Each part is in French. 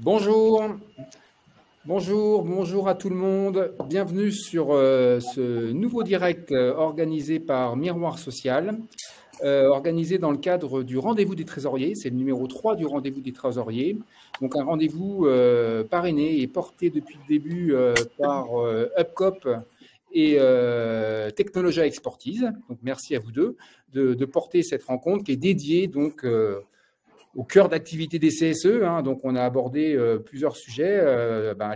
Bonjour, bonjour à tout le monde. Bienvenue sur ce nouveau direct organisé par Miroir Social, organisé dans le cadre du Rendez-vous des Trésoriers. C'est le numéro 3 du Rendez-vous des Trésoriers. Donc un rendez-vous parrainé et porté depuis le début par Upcop et Technologia Expertise. Donc merci à vous deux de porter cette rencontre qui est dédiée donc au cœur d'activité des CSE. Donc, on a abordé plusieurs sujets.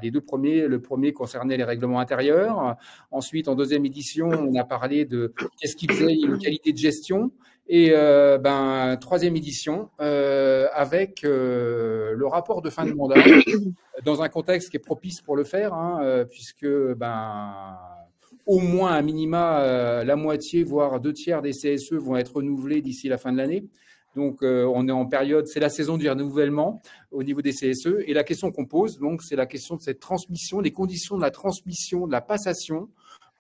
Les deux premiers, le premier concernait les règlements intérieurs. Ensuite, en deuxième édition, on a parlé de qu'est-ce qui faisait une qualité de gestion. Et troisième édition, avec le rapport de fin de mandat, dans un contexte qui est propice pour le faire, puisque au moins à minima, la moitié, voire 2/3 des CSE vont être renouvelés d'ici la fin de l'année. Donc, on est en période, c'est la saison du renouvellement au niveau des CSE. Et la question qu'on pose, donc, c'est la question de cette transmission, les conditions de la transmission, de la passation,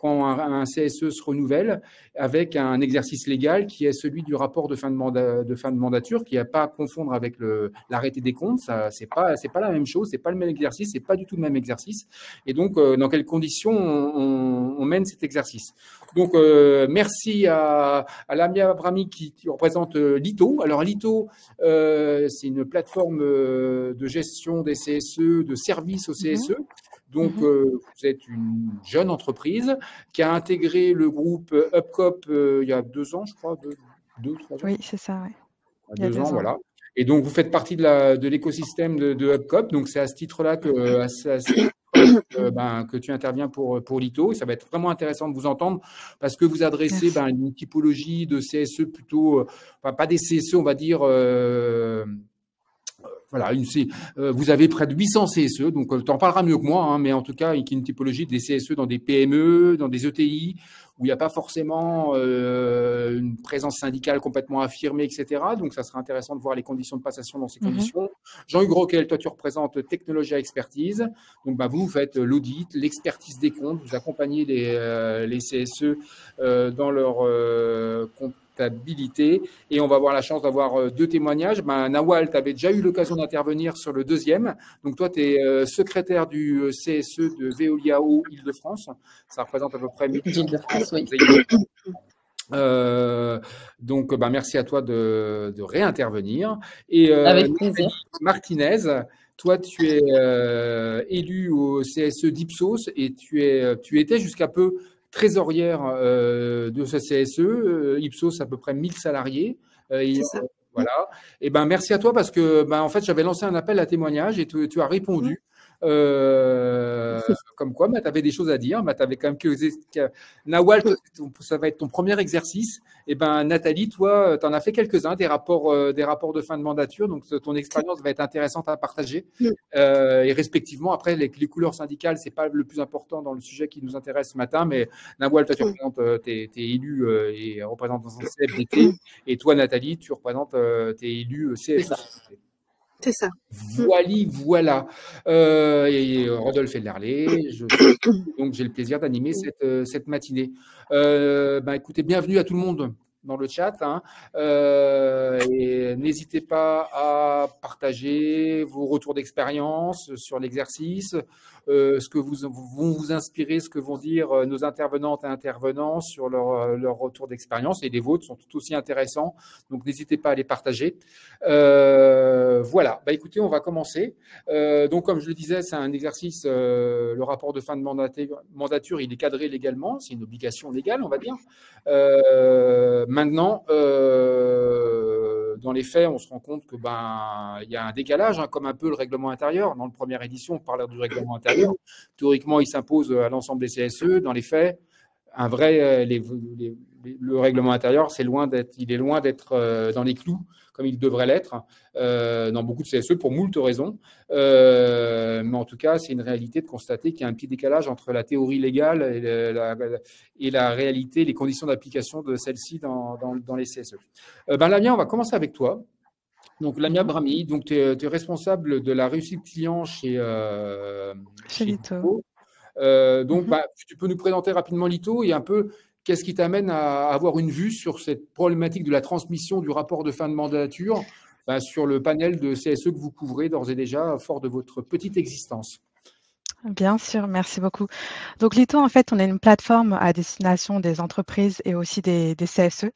quand un CSE se renouvelle, avec un exercice légal qui est celui du rapport de fin de mandature, qui n'a pas à confondre avec l'arrêté des comptes. C'est pas la même chose, c'est pas le même exercice, c'est pas du tout le même exercice. Et donc, dans quelles conditions on mène cet exercice. Donc, merci à Lamia Brahmi qui représente Lito. Alors, Lito, c'est une plateforme de gestion des CSE, de services au CSE. Donc, vous êtes une jeune entreprise qui a intégré le groupe Upcop il y a 2 ans, je crois, 3 ans. Oui, c'est ça, oui. Il y a 2 ans, voilà. Et donc, vous faites partie de l'écosystème de Upcop. Donc, c'est à ce titre-là que tu interviens pour Lito. Et ça va être vraiment intéressant de vous entendre parce que vous adressez une typologie de CSE plutôt, pas des CSE, on va dire. Voilà, vous avez près de 800 CSE, donc tu en parleras mieux que moi, mais en tout cas, il y a une typologie des CSE dans des PME, dans des ETI, où il n'y a pas forcément une présence syndicale complètement affirmée, etc. Donc, ça sera intéressant de voir les conditions de passation dans ces conditions. Jean-Hugues Roquel, toi, tu représentes Technologia Expertise. Donc, vous faites l'audit, l'expertise des comptes, vous accompagnez les CSE dans leur comptabilité. Et on va avoir la chance d'avoir 2 témoignages. Nawal, tu avais déjà eu l'occasion d'intervenir sur le deuxième. Donc, toi, tu es secrétaire du CSE de Veolia Eau Île-de-France. Ça représente à peu près 1000 Île-de-France, oui. Donc, merci à toi de réintervenir. Et avec plaisir. Martinez, toi, tu es élu au CSE d'Ipsos et tu étais jusqu'à peu trésorière de ce CSE. Ipsos, à peu près 1000 salariés. Voilà. Et merci à toi parce que en fait, j'avais lancé un appel à témoignage et tu as répondu. Comme quoi, tu avais des choses à dire. Tu avais quand même Nawal, ça va être ton premier exercice. Et Nathalie, toi, tu en as fait quelques-uns, des rapports de fin de mandature. Donc, ton expérience va être intéressante à partager. Et respectivement, après, les couleurs syndicales, c'est pas le plus important dans le sujet qui nous intéresse ce matin. Mais Nawal, toi, tu représentes, t'es élu et représente un CFDT. Et toi, Nathalie, tu représentes, t'es élu CSE. C'est ça. Voilà. Et Rodolphe Ellerlé, donc j'ai le plaisir d'animer cette matinée. Écoutez, bienvenue à tout le monde dans le chat. Et n'hésitez pas à partager vos retours d'expérience sur l'exercice, ce que vont vous inspirer, ce que vont dire nos intervenantes et intervenants sur leur retour d'expérience. Et les vôtres sont tout aussi intéressants, donc n'hésitez pas à les partager. Voilà, écoutez, on va commencer. Donc, comme je le disais, c'est un exercice, le rapport de fin de mandature, il est cadré légalement, c'est une obligation légale, on va dire. Maintenant, dans les faits, on se rend compte que il y a un décalage, comme un peu le règlement intérieur. Dans la première édition, on parlait du règlement intérieur. Théoriquement, il s'impose à l'ensemble des CSE. Dans les faits, le règlement intérieur, il est loin d'être dans les clous comme il devrait l'être dans beaucoup de CSE pour moult raisons. Mais en tout cas, c'est une réalité de constater qu'il y a un petit décalage entre la théorie légale et la réalité, les conditions d'application de celle-ci dans les CSE. Lamia, on va commencer avec toi. Donc, Lamia Brahmi, tu es responsable de la réussite client chez Lito. Donc, tu peux nous présenter rapidement Lito et un peu qu'est-ce qui t'amène à avoir une vue sur cette problématique de la transmission du rapport de fin de mandature sur le panel de CSE que vous couvrez d'ores et déjà, fort de votre petite existence. Bien sûr, merci beaucoup. Donc Lito, en fait, on est une plateforme à destination des entreprises et aussi des CSE.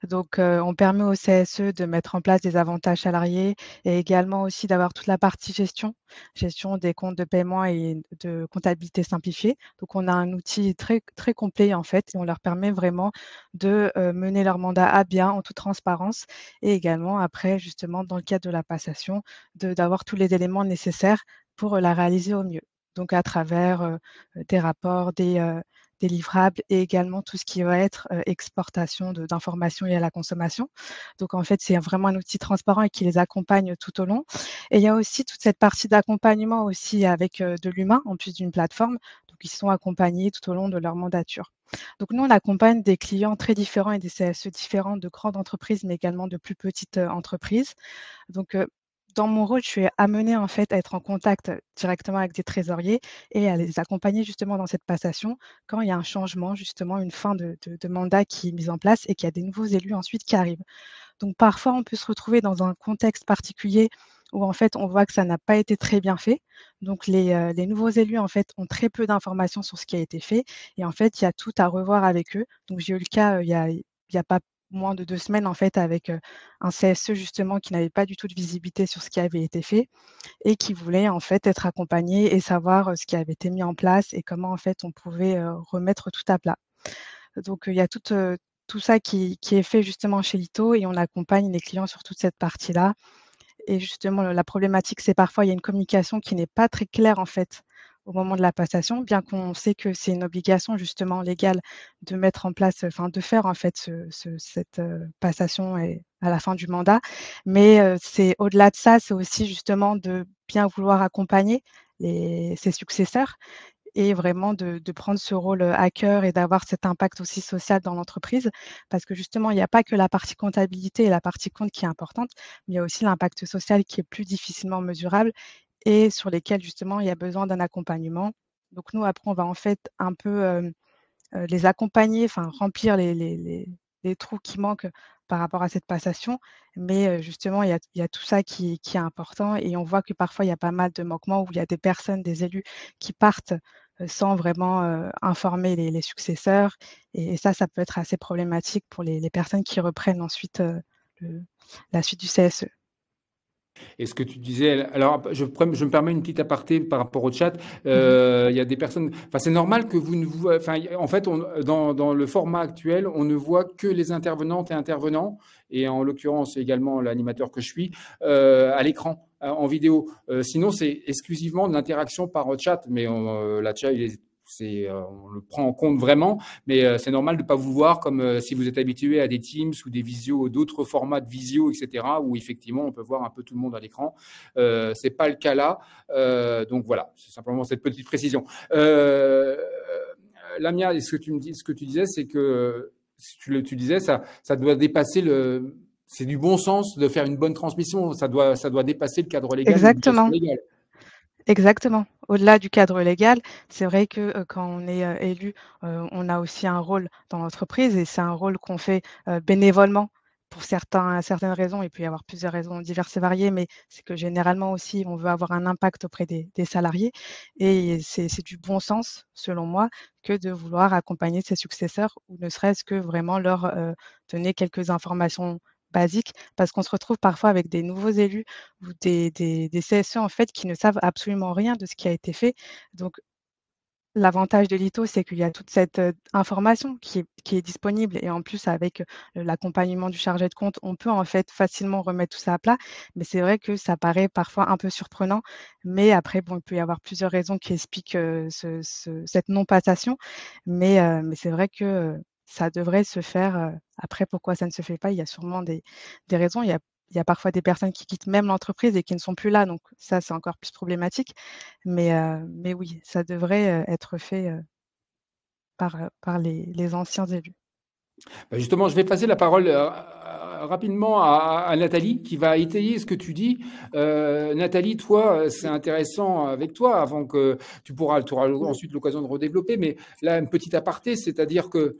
Donc, on permet aux CSE de mettre en place des avantages salariés et également aussi d'avoir toute la partie gestion des comptes de paiement et de comptabilité simplifiée. Donc, on a un outil très, très complet, en fait, et on leur permet vraiment de mener leur mandat à bien en toute transparence et également après, justement, dans le cadre de la passation, d'avoir tous les éléments nécessaires pour la réaliser au mieux. Donc à travers, des rapports, des livrables et également tout ce qui va être, exportation d'informations liées à la consommation. Donc en fait, c'est vraiment un outil transparent et qui les accompagne tout au long. Et il y a aussi toute cette partie d'accompagnement aussi avec, de l'humain en plus d'une plateforme. Donc ils sont accompagnés tout au long de leur mandature. Donc nous, on accompagne des clients très différents et des CSE différents, de grandes entreprises, mais également de plus petites, entreprises. Donc, dans mon rôle, je suis amenée en fait à être en contact directement avec des trésoriers et à les accompagner justement dans cette passation quand il y a un changement, justement une fin de mandat qui est mise en place et qu'il y a des nouveaux élus ensuite qui arrivent. Donc parfois, on peut se retrouver dans un contexte particulier où en fait, on voit que ça n'a pas été très bien fait. Donc les nouveaux élus en fait ont très peu d'informations sur ce qui a été fait et en fait, il y a tout à revoir avec eux. Donc j'ai eu le cas, il y a pas moins de 2 semaines en fait avec, un CSE justement qui n'avait pas du tout de visibilité sur ce qui avait été fait et qui voulait en fait être accompagné et savoir, ce qui avait été mis en place et comment en fait on pouvait, remettre tout à plat. Donc, il y a tout ça qui est fait justement chez Lito et on accompagne les clients sur toute cette partie-là et justement, la problématique, c'est parfois il y a une communication qui n'est pas très claire en fait, au moment de la passation, bien qu'on sait que c'est une obligation justement légale de mettre en place, enfin de faire en fait cette, passation et à la fin du mandat. Mais, c'est au-delà de ça, c'est aussi justement de bien vouloir accompagner ses successeurs et vraiment de prendre ce rôle, à cœur et d'avoir cet impact aussi social dans l'entreprise. Parce que justement, il n'y a pas que la partie comptabilité et la partie compte qui est importante, mais il y a aussi l'impact social qui est plus difficilement mesurable et sur lesquels justement il y a besoin d'un accompagnement. Donc nous, après, on va en fait un peu, les accompagner, enfin remplir les trous qui manquent par rapport à cette passation. Mais, justement, il y a tout ça qui est important et on voit que parfois il y a pas mal de manquements où il y a des personnes, des élus qui partent, sans vraiment, informer les successeurs et ça peut être assez problématique pour les personnes qui reprennent ensuite, le la suite du CSE. Et ce que tu disais, alors je me permets une petite aparté par rapport au chat. Mmh. Il y a des personnes, enfin c'est normal que vous ne vous, enfin en fait dans le format actuel, on ne voit que les intervenantes et intervenants, et en l'occurrence également l'animateur que je suis, à l'écran en vidéo. Sinon c'est exclusivement de l'interaction par chat, mais la chat on le prend en compte vraiment, mais c'est normal de ne pas vous voir comme si vous êtes habitué à des Teams ou des visios, d'autres formats de visio, etc., où effectivement on peut voir un peu tout le monde à l'écran. C'est pas le cas là, donc voilà, c'est simplement cette petite précision. Lamia, ce que tu disais, c'est que tu disais ça doit dépasser le, c'est du bon sens de faire une bonne transmission, ça doit dépasser le cadre légal, l'obligation Exactement. légale. Exactement. Au-delà du cadre légal, c'est vrai que, quand on est, élu, on a aussi un rôle dans l'entreprise et c'est un rôle qu'on fait, bénévolement pour certaines raisons. Il peut y avoir plusieurs raisons diverses et variées, mais c'est que généralement aussi, on veut avoir un impact auprès des salariés et c'est du bon sens, selon moi, que de vouloir accompagner ses successeurs ou ne serait-ce que vraiment leur, donner quelques informations basiques. Parce qu'on se retrouve parfois avec des nouveaux élus ou des CSE en fait qui ne savent absolument rien de ce qui a été fait. Donc l'avantage de l'ITO, c'est qu'il y a toute cette, information qui est disponible et en plus avec, l'accompagnement du chargé de compte, on peut en fait facilement remettre tout ça à plat. Mais c'est vrai que ça paraît parfois un peu surprenant. Mais après bon, il peut y avoir plusieurs raisons qui expliquent, cette non passation. Mais c'est vrai que, ça devrait se faire, après pourquoi ça ne se fait pas? Il y a sûrement des raisons. Il y a parfois des personnes qui quittent même l'entreprise et qui ne sont plus là, donc ça, c'est encore plus problématique. Mais oui, ça devrait, être fait, par les anciens élus. Justement, je vais passer la parole rapidement à Nathalie qui va étayer ce que tu dis. Nathalie, toi, c'est intéressant avec toi avant que tu auras Oui. ensuite l'occasion de redévelopper, mais là, une petite aparté, c'est-à-dire que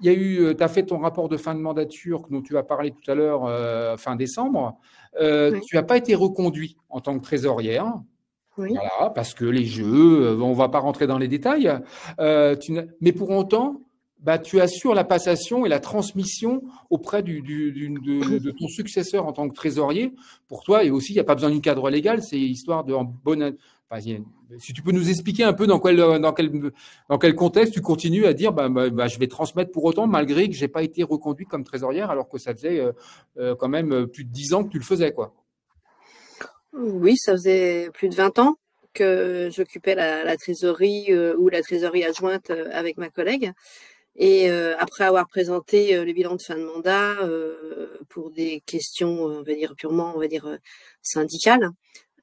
il y a eu, tu as fait ton rapport de fin de mandature dont tu as parlé tout à l'heure, fin décembre. Oui. Tu n'as pas été reconduit en tant que trésorière. Oui. Voilà, parce que les jeux, on ne va pas rentrer dans les détails. Mais pour autant, bah, tu assures la passation et la transmission auprès de ton successeur en tant que trésorier. Pour toi, et aussi, il n'y a pas besoin d'une cadre légal, c'est histoire de en bonne. Enfin, si tu peux nous expliquer un peu dans quel contexte tu continues à dire je vais transmettre pour autant, malgré que je n'ai pas été reconduit comme trésorière, alors que ça faisait quand même plus de 10 ans que tu le faisais, quoi. Oui, ça faisait plus de 20 ans que j'occupais la trésorerie ou la trésorerie adjointe avec ma collègue. Et après avoir présenté le bilan de fin de mandat pour des questions, on va dire purement, syndicales,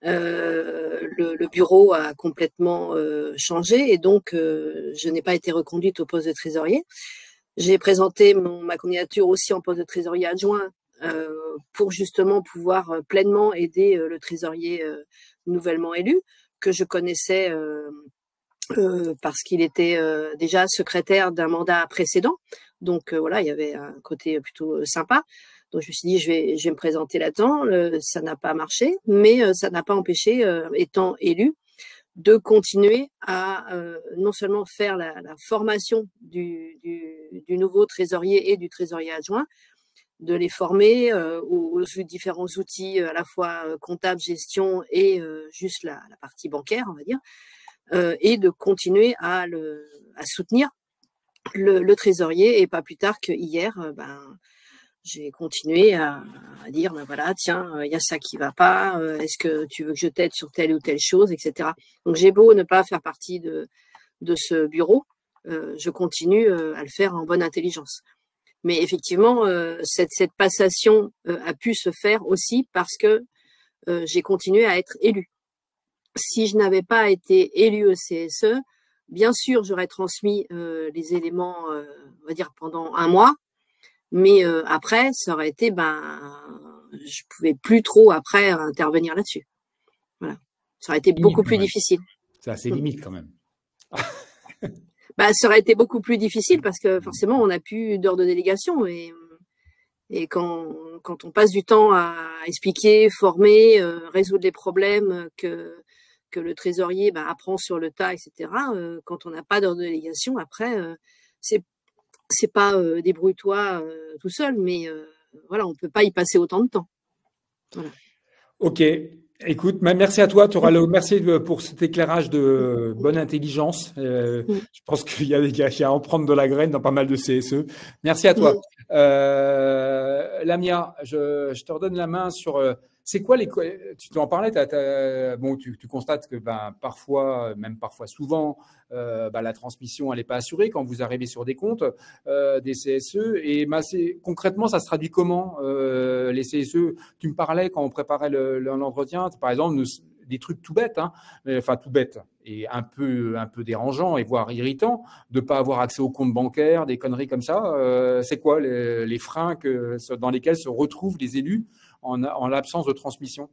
le bureau a complètement changé et donc je n'ai pas été reconduite au poste de trésorier. J'ai présenté ma candidature aussi en poste de trésorier adjoint pour justement pouvoir pleinement aider le trésorier nouvellement élu, que je connaissais parce qu'il était déjà secrétaire d'un mandat précédent. Donc voilà, il y avait un côté plutôt sympa. Donc je me suis dit, je vais me présenter là-dedans. Ça n'a pas marché, mais ça n'a pas empêché, étant élu, de continuer à non seulement faire la formation du nouveau trésorier et du trésorier adjoint, de les former aux différents outils, à la fois comptable, gestion et juste la partie bancaire, on va dire, et de continuer à soutenir le trésorier. Et pas plus tard que hier, j'ai continué à dire, voilà, tiens, il y a ça qui va pas, est-ce que tu veux que je t'aide sur telle ou telle chose, etc. Donc j'ai beau ne pas faire partie de ce bureau, je continue à le faire en bonne intelligence. Mais effectivement, cette passation a pu se faire aussi parce que j'ai continué à être élue. Si je n'avais pas été élue au CSE, bien sûr, j'aurais transmis les éléments, on va dire, pendant un mois. Mais après, ça aurait été, je pouvais plus trop après intervenir là-dessus. Voilà. Ça aurait été beaucoup plus difficile. C'est assez limite quand même. Ça aurait été beaucoup plus difficile parce que forcément, on n'a plus d'heures de délégation et quand on passe du temps à expliquer, former, résoudre les problèmes que le trésorier apprend sur le tas, etc. Quand on n'a pas d'heure de délégation, après, c'est pas débrouille-toi tout seul, mais voilà, on peut pas y passer autant de temps. Voilà. Ok. Écoute, merci à toi. Merci pour cet éclairage de bonne intelligence. Je pense qu'il y a à en prendre de la graine dans pas mal de CSE. Merci à toi. Lamia, je te redonne la main sur. C'est quoi tu en parlais, tu constates que parfois, même parfois souvent, la transmission elle n'est pas assurée quand vous arrivez sur des comptes des CSE. Et concrètement, ça se traduit comment les CSE? Tu me parlais quand on préparait l'entretien, par exemple, des trucs tout bêtes, tout bêtes et un peu dérangeant et voire irritant de ne pas avoir accès au compte bancaire, des conneries comme ça. C'est quoi les freins dans lesquels se retrouvent les élus en l'absence de transmission?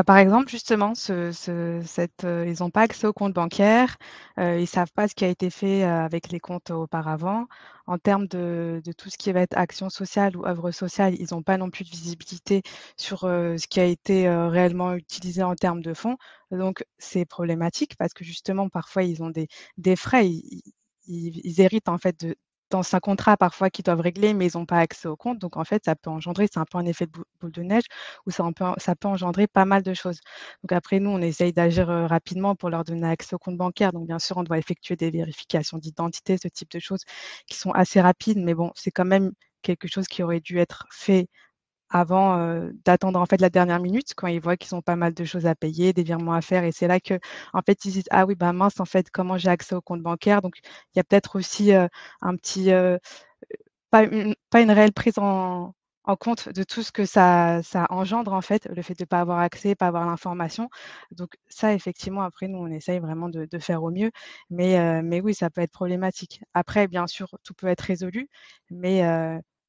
Par exemple, justement, ils n'ont pas accès au compte bancaire, ils ne savent pas ce qui a été fait avec les comptes auparavant. En termes de tout ce qui va être action sociale ou œuvre sociale, ils n'ont pas non plus de visibilité sur ce qui a été réellement utilisé en termes de fonds. Donc, c'est problématique parce que justement, parfois, ils ont des frais. Ils héritent en fait dans un contrat parfois qu'ils doivent régler, mais ils n'ont pas accès au compte. Donc, en fait, ça peut engendrer, c'est un peu un effet de boule de neige, où ça peut engendrer pas mal de choses. Donc, après, nous, on essaye d'agir rapidement pour leur donner accès au compte bancaire. Donc, bien sûr, on doit effectuer des vérifications d'identité, ce type de choses qui sont assez rapides. Mais bon, c'est quand même quelque chose qui aurait dû être fait avant d'attendre en fait la dernière minute quand ils voient qu'ils ont pas mal de choses à payer, des virements à faire. Et c'est là que en fait ils disent ah oui mince en fait comment j'ai accès au compte bancaire. Donc il y a peut-être aussi un petit pas une réelle prise en compte de tout ce que ça engendre en fait, le fait de pas avoir accès, pas avoir l'information. Donc ça effectivement après nous on essaye vraiment de faire au mieux, mais oui ça peut être problématique. Après bien sûr tout peut être résolu, mais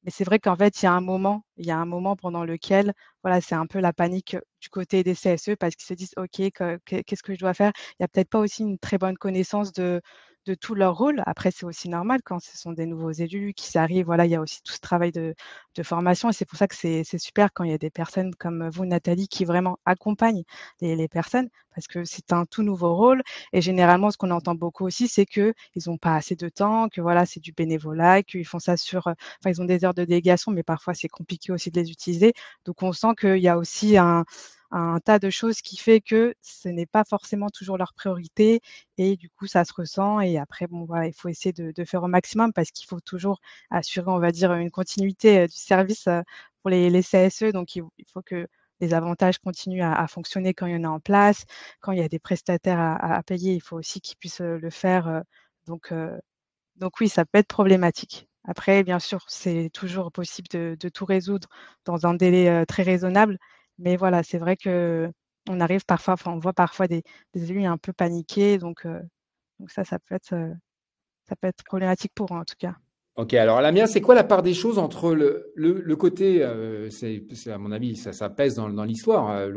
c'est vrai qu'en fait, il y a un moment pendant lequel, voilà, c'est un peu la panique du côté des CSE parce qu'ils se disent: «OK, qu'est-ce que je dois faire?» Il y a peut-être pas aussi une très bonne connaissance de de tout leur rôle. Après, c'est aussi normal quand ce sont des nouveaux élus qui arrivent, voilà, il y a aussi tout ce travail de formation et c'est pour ça que c'est super quand il y a des personnes comme vous, Nathalie, qui vraiment accompagnent les personnes parce que c'est un tout nouveau rôle et généralement, ce qu'on entend beaucoup aussi, c'est qu'ils n'ont pas assez de temps, que voilà, c'est du bénévolat, qu'ils font ça enfin, ils ont des heures de délégation, mais parfois c'est compliqué aussi de les utiliser. Donc, on sent qu'il y a aussi un tas de choses qui fait que ce n'est pas forcément toujours leur priorité et du coup, ça se ressent et après, bon, voilà, il faut essayer de faire au maximum parce qu'il faut toujours assurer, on va dire, une continuité, du service, pour les CSE. Donc il faut que les avantages continuent à fonctionner quand il y en a en place. Quand il y a des prestataires à payer, il faut aussi qu'ils puissent, le faire, donc heu, donc oui, ça peut être problématique. Après, bien sûr, c'est toujours possible de tout résoudre dans un délai, très raisonnable. Mais voilà, c'est vrai qu'on arrive parfois enfin, on voit parfois des élus un peu paniqués, donc ça peut être problématique pour eux, en tout cas. Ok, alors Lamia, c'est quoi la part des choses entre le côté, c'est à mon avis, ça pèse dans l'histoire,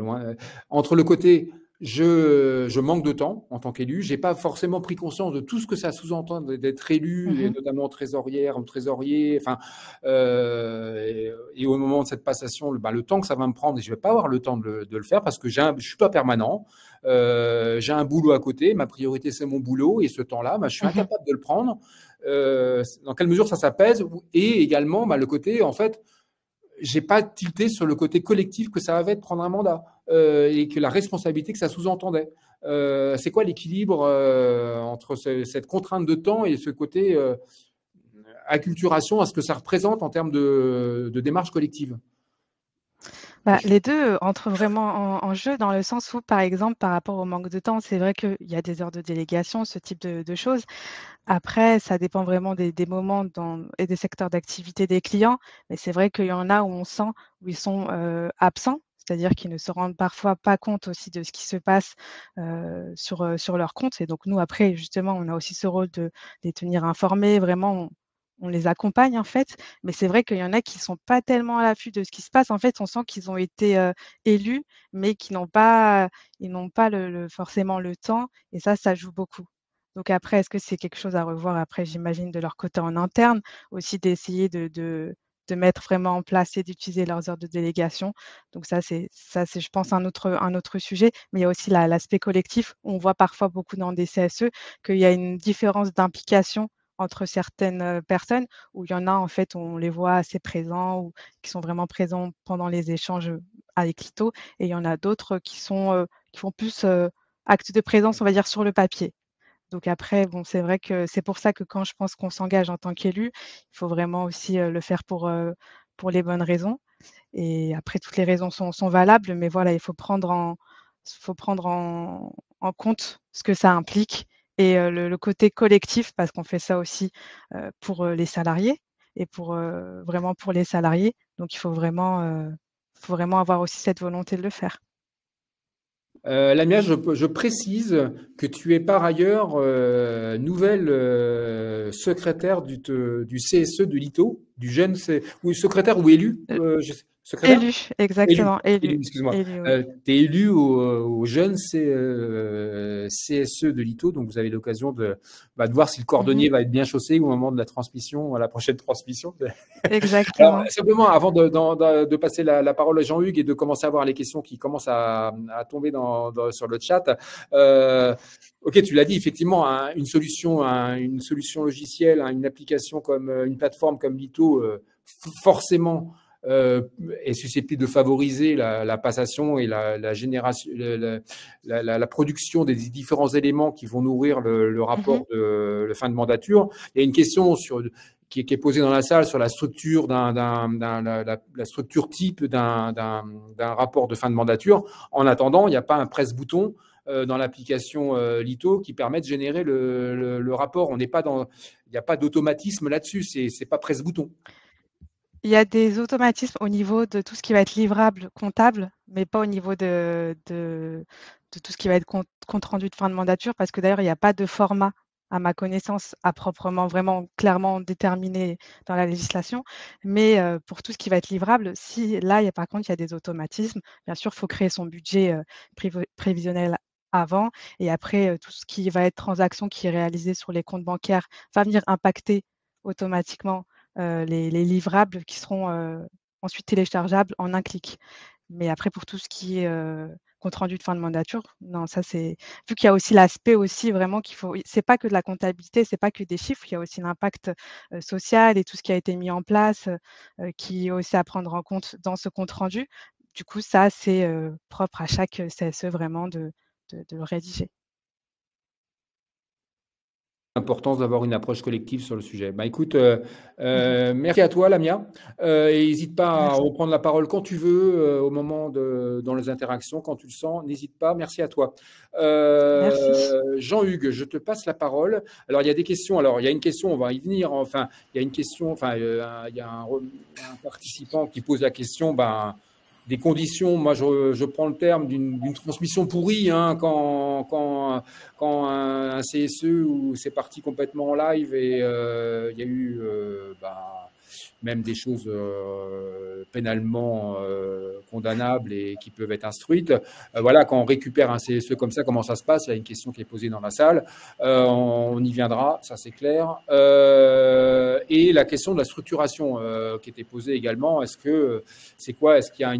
entre le côté je manque de temps en tant qu'élu, j'ai pas forcément pris conscience de tout ce que ça sous-entend d'être élu, et Mmh. notamment trésorière ou trésorier, enfin, et au moment de cette passation, le temps que ça va me prendre, et je vais pas avoir le temps de le faire parce que je suis pas permanent, j'ai un boulot à côté, ma priorité c'est mon boulot, et ce temps-là, je suis Mmh. incapable de le prendre. Dans quelle mesure ça pèse, et également le côté, en fait, j'ai pas tilté sur le côté collectif que ça avait de prendre un mandat, et que la responsabilité que ça sous-entendait. C'est quoi l'équilibre entre cette contrainte de temps et ce côté acculturation à ce que ça représente en termes de démarche collective? Bah, les 2 entrent vraiment en jeu dans le sens où, par exemple, par rapport au manque de temps, c'est vrai qu'il y a des heures de délégation, ce type de choses. Après, ça dépend vraiment des moments et des secteurs d'activité des clients, mais c'est vrai qu'il y en a où on sent où ils sont, absents, c'est-à-dire qu'ils ne se rendent parfois pas compte aussi de ce qui se passe, sur leur compte et donc nous, après, justement, on a aussi ce rôle de les tenir informés, vraiment, on les accompagne, en fait, mais c'est vrai qu'il y en a qui sont pas tellement à l'affût de ce qui se passe. En fait, on sent qu'ils ont été, élus, mais ils n'ont pas forcément le temps et ça joue beaucoup. Donc après, est-ce que c'est quelque chose à revoir après, j'imagine, de leur côté en interne, aussi d'essayer de mettre vraiment en place et d'utiliser leurs heures de délégation. Donc ça c'est je pense un autre sujet, mais il y a aussi l'aspect collectif. On voit parfois beaucoup dans des CSE qu'il y a une différence d'implication entre certaines, personnes où il y en a en fait, on les voit assez présents ou qui sont vraiment présents pendant les échanges, avec l'ITO et il y en a d'autres qui font plus, acte de présence, on va dire, sur le papier. Donc après, bon, c'est vrai que c'est pour ça que quand je pense qu'on s'engage en tant qu'élu, il faut vraiment aussi, le faire pour les bonnes raisons et après toutes les raisons sont valables, mais voilà, il faut prendre en compte ce que ça implique et le côté collectif parce qu'on fait ça aussi, pour, les salariés et vraiment pour les salariés. Donc il faut vraiment avoir aussi cette volonté de le faire. Lamia, je précise que tu es par ailleurs nouvelle secrétaire du CSE de l'ITO, du jeune ou secrétaire ou élu, secrétaire? Élu, Élu, exactement, élu, excuse-moi. élu, oui. Tu es élu au jeune CSE de l'ITO, donc vous avez l'occasion de voir si le Mmh. cordonnier va être bien chaussé au moment de la transmission, à la prochaine transmission. Alors, Exactement. simplement, avant de passer la parole à Jean-Hugues et de commencer à voir les questions qui commencent à tomber sur le chat, ok, tu l'as dit, effectivement, une solution logicielle, une application comme une plateforme comme Lito, forcément, est susceptible de favoriser la passation et la génération, la production des différents éléments qui vont nourrir le Mmh. rapport de fin de mandature. Il y a une question qui est posée dans la salle sur la structure la structure type d'un rapport de fin de mandature. En attendant, il n'y a pas un presse-bouton dans l'application Lito qui permet de générer le rapport. Il n'y a pas d'automatisme là-dessus. C'est pas presse-bouton. Il y a des automatismes au niveau de tout ce qui va être livrable, comptable, mais pas au niveau de tout ce qui va être compte rendu de fin de mandature, parce que d'ailleurs, il n'y a pas de format, à ma connaissance, à proprement vraiment clairement déterminé dans la législation. Mais, pour tout ce qui va être livrable, si là, il y a par contre, il y a des automatismes. Bien sûr, il faut créer son budget, prévisionnel avant. Et après, tout ce qui va être transaction qui est réalisé sur les comptes bancaires va venir impacter automatiquement les livrables qui seront ensuite téléchargeables en un clic. Mais après, pour tout ce qui est compte rendu de fin de mandature, non, ça c'est vu qu'il y a aussi l'aspect aussi vraiment qu'il faut. C'est pas que de la comptabilité, c'est pas que des chiffres, il y a aussi l'impact social et tout ce qui a été mis en place, qui est aussi à prendre en compte dans ce compte rendu. Du coup, ça c'est propre à chaque CSE vraiment de le rédiger. L'importance d'avoir une approche collective sur le sujet. Bah, écoute, merci à toi, Lamia. Et n'hésite pas à Merci. reprendre la parole quand tu veux, au moment dans les interactions, quand tu le sens. N'hésite pas. Merci à toi. Merci. Jean-Hugues, je te passe la parole. Alors, il y a des questions. Alors, il y a une question, on va y venir. Enfin, il y a une question. Enfin, il y a un participant qui pose la question. Ben, des conditions, moi je prends le terme d'une transmission pourrie, hein, quand un CSE où c'est parti complètement en live et il y a eu même des choses pénalement condamnables et qui peuvent être instruites. Voilà, quand on récupère un CSE comme ça, comment ça se passe? Il y a une question qui est posée dans la salle. On y viendra, ça c'est clair. Et la question de la structuration qui était posée également. Est-ce qu'il y a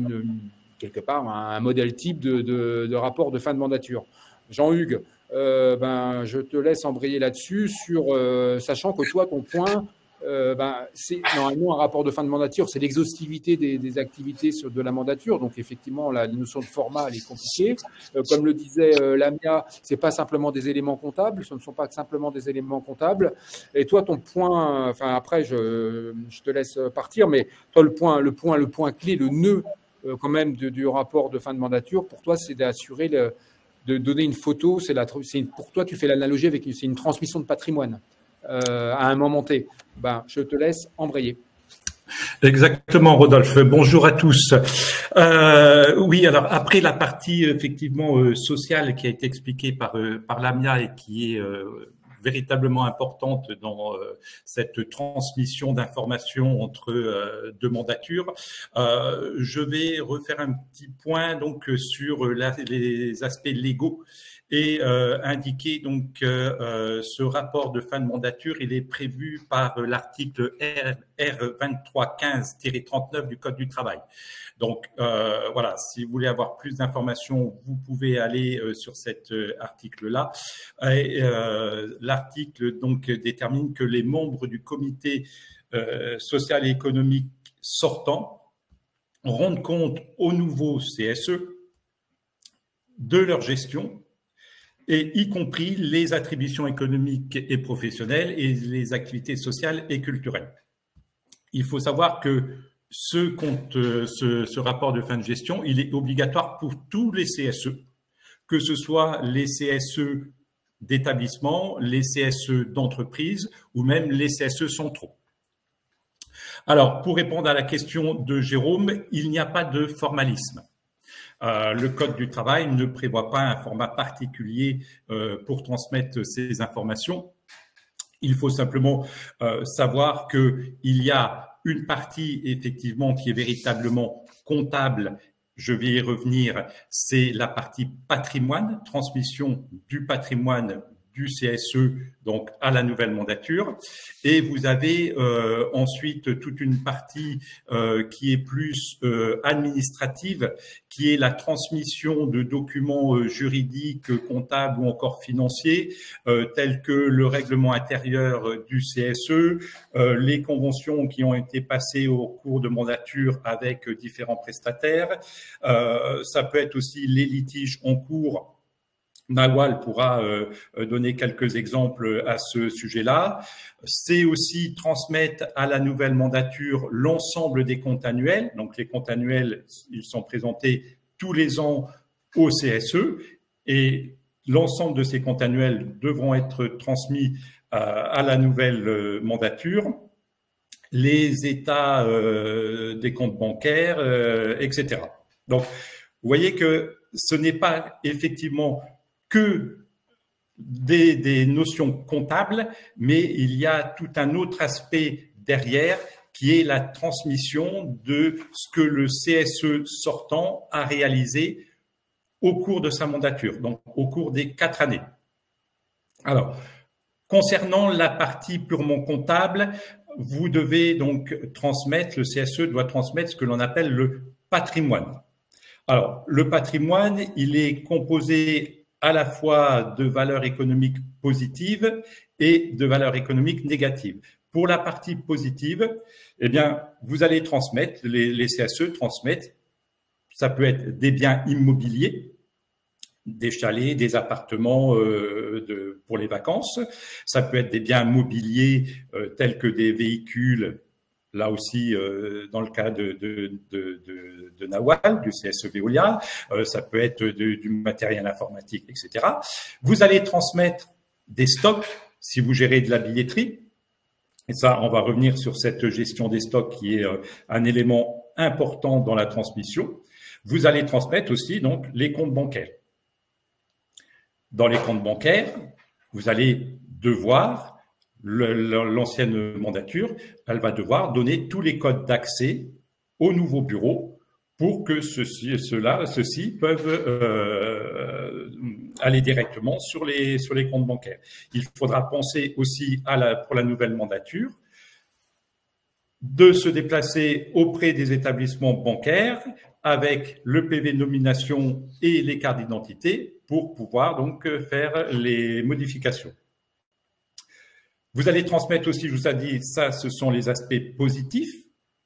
quelque part un modèle type de rapport de fin de mandature? Jean-Hugues, je te laisse embrayer là-dessus, sachant que toi, ton point, c'est normalement un rapport de fin de mandature, c'est l'exhaustivité des activités de la mandature. Donc effectivement, la notion de format, elle est compliquée. Comme le disait Lamia, c'est pas simplement des éléments comptables, ce ne sont pas simplement des éléments comptables. Et toi, ton point, enfin après, je te laisse partir, mais toi, le point clé, le nœud quand même du rapport de fin de mandature, pour toi, c'est d'assurer de donner une photo. Pour toi, tu fais l'analogie avec c'est une transmission de patrimoine. À un moment T. Je te laisse embrayer. Exactement, Rodolphe. Bonjour à tous. Oui, alors après la partie effectivement sociale qui a été expliquée par Lamia et qui est véritablement importante dans cette transmission d'informations entre deux mandatures, je vais refaire un petit point donc sur les aspects légaux. Et indiquer donc ce rapport de fin de mandature, il est prévu par l'article R2315-39 du Code du travail. Donc voilà, si vous voulez avoir plus d'informations, vous pouvez aller sur cet article-là. L'article donc détermine que les membres du comité social et économique sortant rendent compte au nouveau CSE de leur gestion, et y compris les attributions économiques et professionnelles et les activités sociales et culturelles. Il faut savoir que ce rapport de fin de gestion, il est obligatoire pour tous les CSE, que ce soit les CSE d'établissement, les CSE d'entreprise ou même les CSE centraux. Alors, pour répondre à la question de Jérôme, il n'y a pas de formalisme. Le Code du travail ne prévoit pas un format particulier pour transmettre ces informations. Il faut simplement savoir qu'il y a une partie effectivement qui est véritablement comptable. Je vais y revenir. C'est la partie patrimoine, transmission du patrimoine du CSE donc à la nouvelle mandature, et vous avez ensuite toute une partie qui est plus administrative, qui est la transmission de documents juridiques, comptables ou encore financiers, tels que le règlement intérieur du CSE, les conventions qui ont été passées au cours de mandature avec différents prestataires. Ça peut être aussi les litiges en cours. Nawal pourra donner quelques exemples à ce sujet-là. C'est aussi transmettre à la nouvelle mandature l'ensemble des comptes annuels. Donc, les comptes annuels, ils sont présentés tous les ans au CSE et l'ensemble de ces comptes annuels devront être transmis à la nouvelle mandature. Les états des comptes bancaires, etc. Donc, vous voyez que ce n'est pas effectivement que des notions comptables, mais il y a tout un autre aspect derrière qui est la transmission de ce que le CSE sortant a réalisé au cours de sa mandature, donc au cours des 4 années. Alors, concernant la partie purement comptable, vous devez donc transmettre, le CSE doit transmettre ce que l'on appelle le patrimoine. Alors, le patrimoine, il est composé à la fois de valeurs économiques positives et de valeurs économiques négatives. Pour la partie positive, eh bien, vous allez transmettre, les CSE transmettent, ça peut être des biens immobiliers, des chalets, des appartements pour les vacances. Ça peut être des biens mobiliers tels que des véhicules, là aussi dans le cas de Nawal, du CSE Veolia. Ça peut être du matériel informatique, etc. Vous allez transmettre des stocks si vous gérez de la billetterie. Et ça, on va revenir sur cette gestion des stocks qui est un élément important dans la transmission. Vous allez transmettre aussi donc les comptes bancaires. Dans les comptes bancaires, vous allez devoir, l'ancienne mandature, elle va devoir donner tous les codes d'accès au nouveau bureau pour que ceux-ci peuvent aller directement sur les comptes bancaires. Il faudra penser aussi pour la nouvelle mandature de se déplacer auprès des établissements bancaires avec le PV de nomination et les cartes d'identité pour pouvoir donc faire les modifications. Vous allez transmettre aussi, je vous ai dit, ça, ce sont les aspects positifs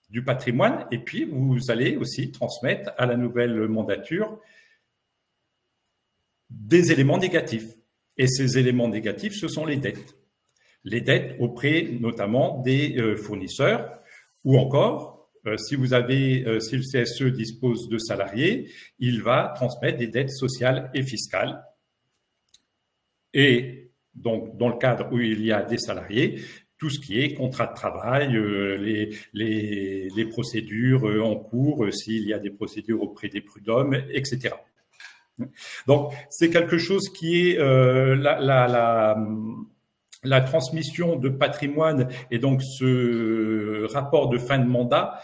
du patrimoine, et puis vous allez aussi transmettre à la nouvelle mandature des éléments négatifs. Et ces éléments négatifs, ce sont les dettes. Les dettes auprès notamment des fournisseurs, ou encore, si le CSE dispose de salariés, il va transmettre des dettes sociales et fiscales. Et donc, dans le cadre où il y a des salariés, tout ce qui est contrat de travail, les procédures en cours, s'il y a des procédures auprès des prud'hommes, etc. Donc, c'est quelque chose qui est la transmission de patrimoine et donc ce rapport de fin de mandat,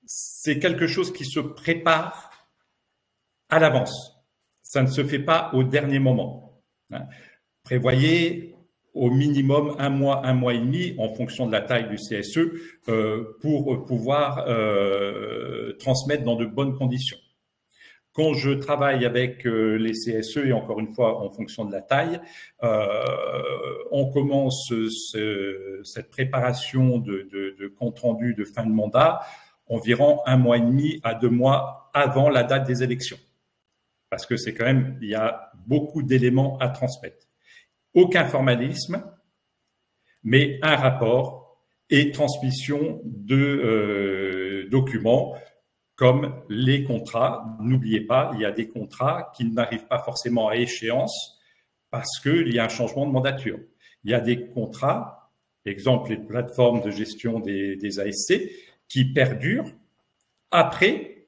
c'est quelque chose qui se prépare à l'avance. Ça ne se fait pas au dernier moment. Prévoyez au minimum un mois et demi en fonction de la taille du CSE pour pouvoir transmettre dans de bonnes conditions. Quand je travaille avec les CSE, et encore une fois en fonction de la taille, on commence cette préparation de compte-rendu de fin de mandat environ 1 mois et demi à 2 mois avant la date des élections. Parce que c'est quand même, il y a beaucoup d'éléments à transmettre. Aucun formalisme, mais un rapport et transmission de documents comme les contrats. N'oubliez pas, il y a des contrats qui n'arrivent pas forcément à échéance parce qu'il y a un changement de mandature. Il y a des contrats, exemple les plateformes de gestion des ASC, qui perdurent après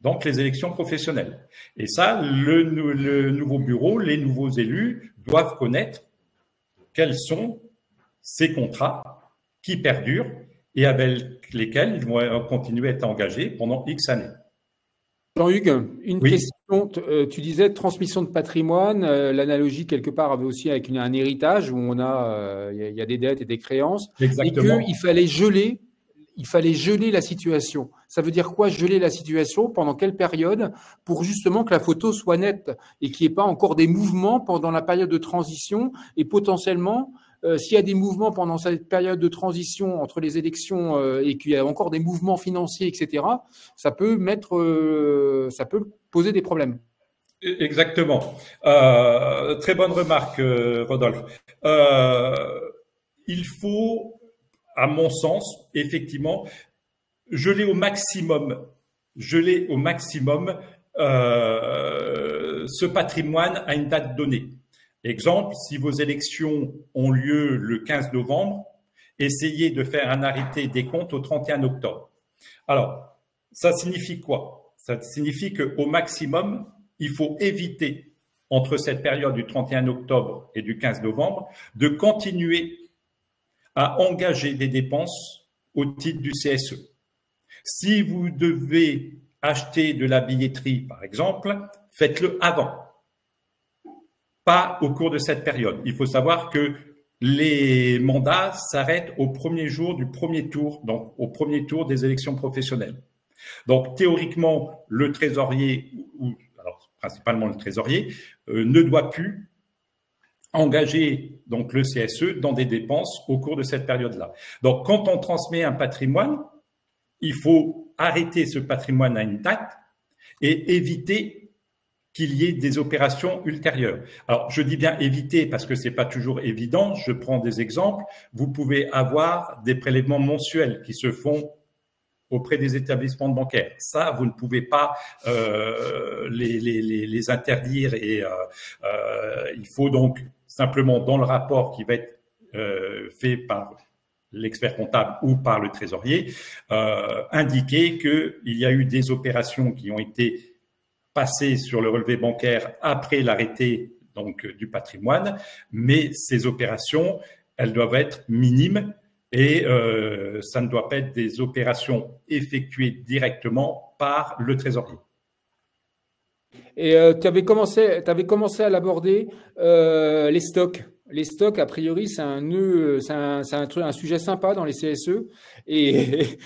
donc les élections professionnelles. Et ça, le nouveau bureau, les nouveaux élus doivent connaître quels sont ces contrats qui perdurent et avec lesquels ils vont continuer à être engagés pendant X années. Jean-Hugues, une question. Tu disais transmission de patrimoine. L'analogie, quelque part, avait aussi avec un héritage où il y a des dettes et des créances. Exactement. Et qu'il fallait geler la situation. Ça veut dire quoi, geler la situation? Pendant quelle période? Pour justement que la photo soit nette et qu'il n'y ait pas encore des mouvements pendant la période de transition et potentiellement, s'il y a des mouvements pendant cette période de transition entre les élections et qu'il y a encore des mouvements financiers, etc., ça peut poser des problèmes. Exactement. Très bonne remarque, Rodolphe. Il faut, à mon sens, effectivement, geler au maximum ce patrimoine à une date donnée. Exemple, si vos élections ont lieu le 15 novembre, essayez de faire un arrêté des comptes au 31 octobre. Alors, ça signifie quoi? Ça signifie qu'au maximum, il faut éviter, entre cette période du 31 octobre et du 15 novembre, de continuer à engager des dépenses au titre du CSE. Si vous devez achetez de la billetterie, par exemple, faites-le avant, pas au cours de cette période. Il faut savoir que les mandats s'arrêtent au premier jour du premier tour, donc au premier tour des élections professionnelles. Donc, théoriquement, le trésorier, alors principalement le trésorier, ne doit plus engager donc le CSE dans des dépenses au cours de cette période-là. Donc, quand on transmet un patrimoine, il faut arrêter ce patrimoine à une date et éviter qu'il y ait des opérations ultérieures. Alors, je dis bien éviter parce que c'est pas toujours évident. Je prends des exemples. Vous pouvez avoir des prélèvements mensuels qui se font auprès des établissements bancaires. Ça, vous ne pouvez pas les interdire et il faut donc simplement dans le rapport qui va être fait par l'expert comptable ou par le trésorier, indiquer qu'il y a eu des opérations qui ont été passées sur le relevé bancaire après l'arrêté donc du patrimoine, mais ces opérations, elles doivent être minimes et ça ne doit pas être des opérations effectuées directement par le trésorier. Et tu avais commencé à l'aborder, les stocks. Les stocks, a priori, c'est un nœud, c'est un sujet sympa dans les CSE. Et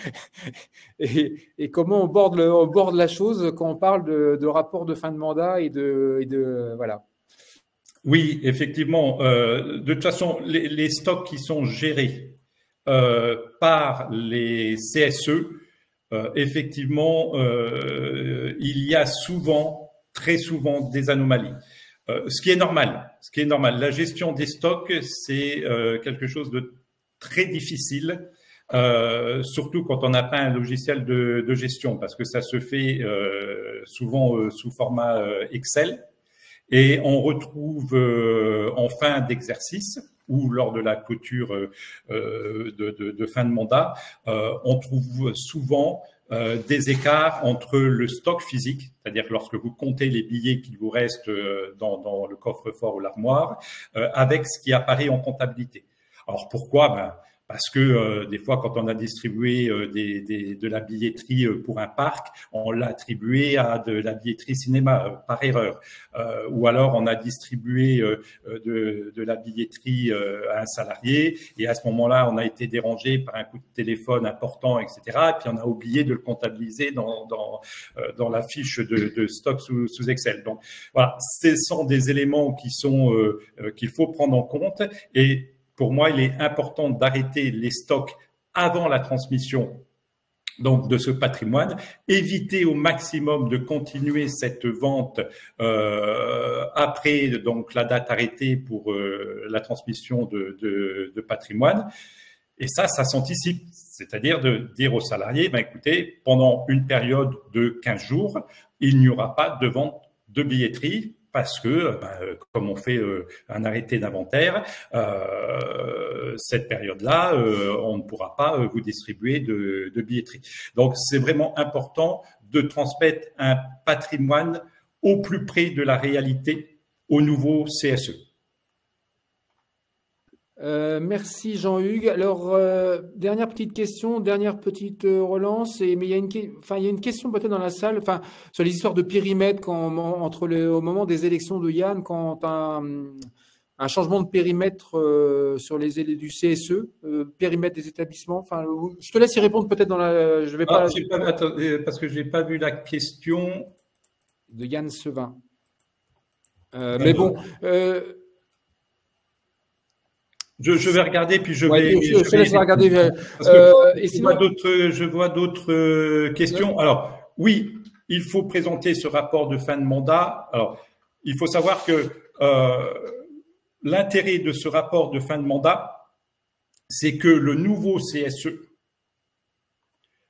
comment on borde la chose quand on parle de rapport de fin de mandat et de voilà. Oui, effectivement. De toute façon, les stocks qui sont gérés par les CSE, effectivement, il y a très souvent des anomalies. Ce qui est normal. La gestion des stocks, c'est quelque chose de très difficile, surtout quand on n'a pas un logiciel de gestion, parce que ça se fait souvent sous format Excel, et on retrouve en fin d'exercice ou lors de la clôture de fin de mandat, on trouve souvent des écarts entre le stock physique, c'est-à-dire lorsque vous comptez les billets qui vous restent dans le coffre-fort ou l'armoire, avec ce qui apparaît en comptabilité. Alors pourquoi? Parce que des fois, quand on a distribué de la billetterie pour un parc, on l'a attribué à de la billetterie cinéma par erreur. Ou alors, on a distribué de la billetterie à un salarié et à ce moment-là, on a été dérangé par un coup de téléphone important, etc. Et puis, on a oublié de le comptabiliser dans la fiche de stock sous Excel. Donc, voilà, ce sont des éléments qu'il faut prendre en compte et pour moi, il est important d'arrêter les stocks avant la transmission donc de ce patrimoine, éviter au maximum de continuer cette vente après donc la date arrêtée pour la transmission de patrimoine. Et ça s'anticipe, c'est-à-dire de dire aux salariés, écoutez, pendant une période de 15 jours, il n'y aura pas de vente de billetterie. Parce que, comme on fait un arrêté d'inventaire, cette période-là, on ne pourra pas vous distribuer de billetterie. Donc, c'est vraiment important de transmettre un patrimoine au plus près de la réalité au nouveau CSE. Merci Jean-Hugues. Alors, dernière petite question, dernière petite relance. Mais il y a une question peut-être dans la salle, sur les histoires de périmètre au moment des élections de Yann, quand un changement de périmètre sur du CSE, périmètre des établissements. Je te laisse y répondre peut-être dans la. Je vais pas. Parce que j'ai pas vu la question de Yann Sevin. Mais bon. Je vais regarder, puis je vais regarder. Et sinon, je vois d'autres questions. Alors, oui, il faut présenter ce rapport de fin de mandat. Alors, il faut savoir que l'intérêt de ce rapport de fin de mandat, c'est que le nouveau CSE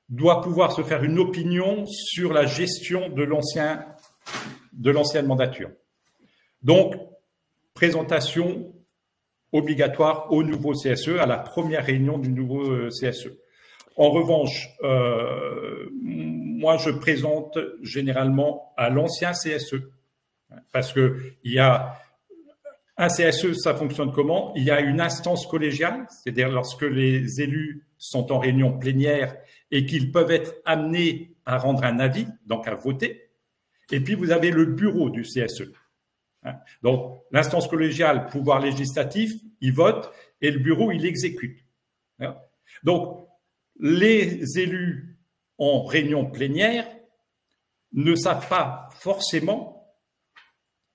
doit pouvoir se faire une opinion sur la gestion de l'ancienne mandature. Donc, présentation obligatoire au nouveau CSE, à la première réunion du nouveau CSE. En revanche, moi, je présente généralement à l'ancien CSE, parce que il y a Un CSE, ça fonctionne comment? Il y a une instance collégiale, c'est-à-dire lorsque les élus sont en réunion plénière et qu'ils peuvent être amenés à rendre un avis, donc à voter. Et puis, vous avez le bureau du CSE. Donc, l'instance collégiale, pouvoir législatif, il vote et le bureau, il exécute. Donc, les élus en réunion plénière ne savent pas forcément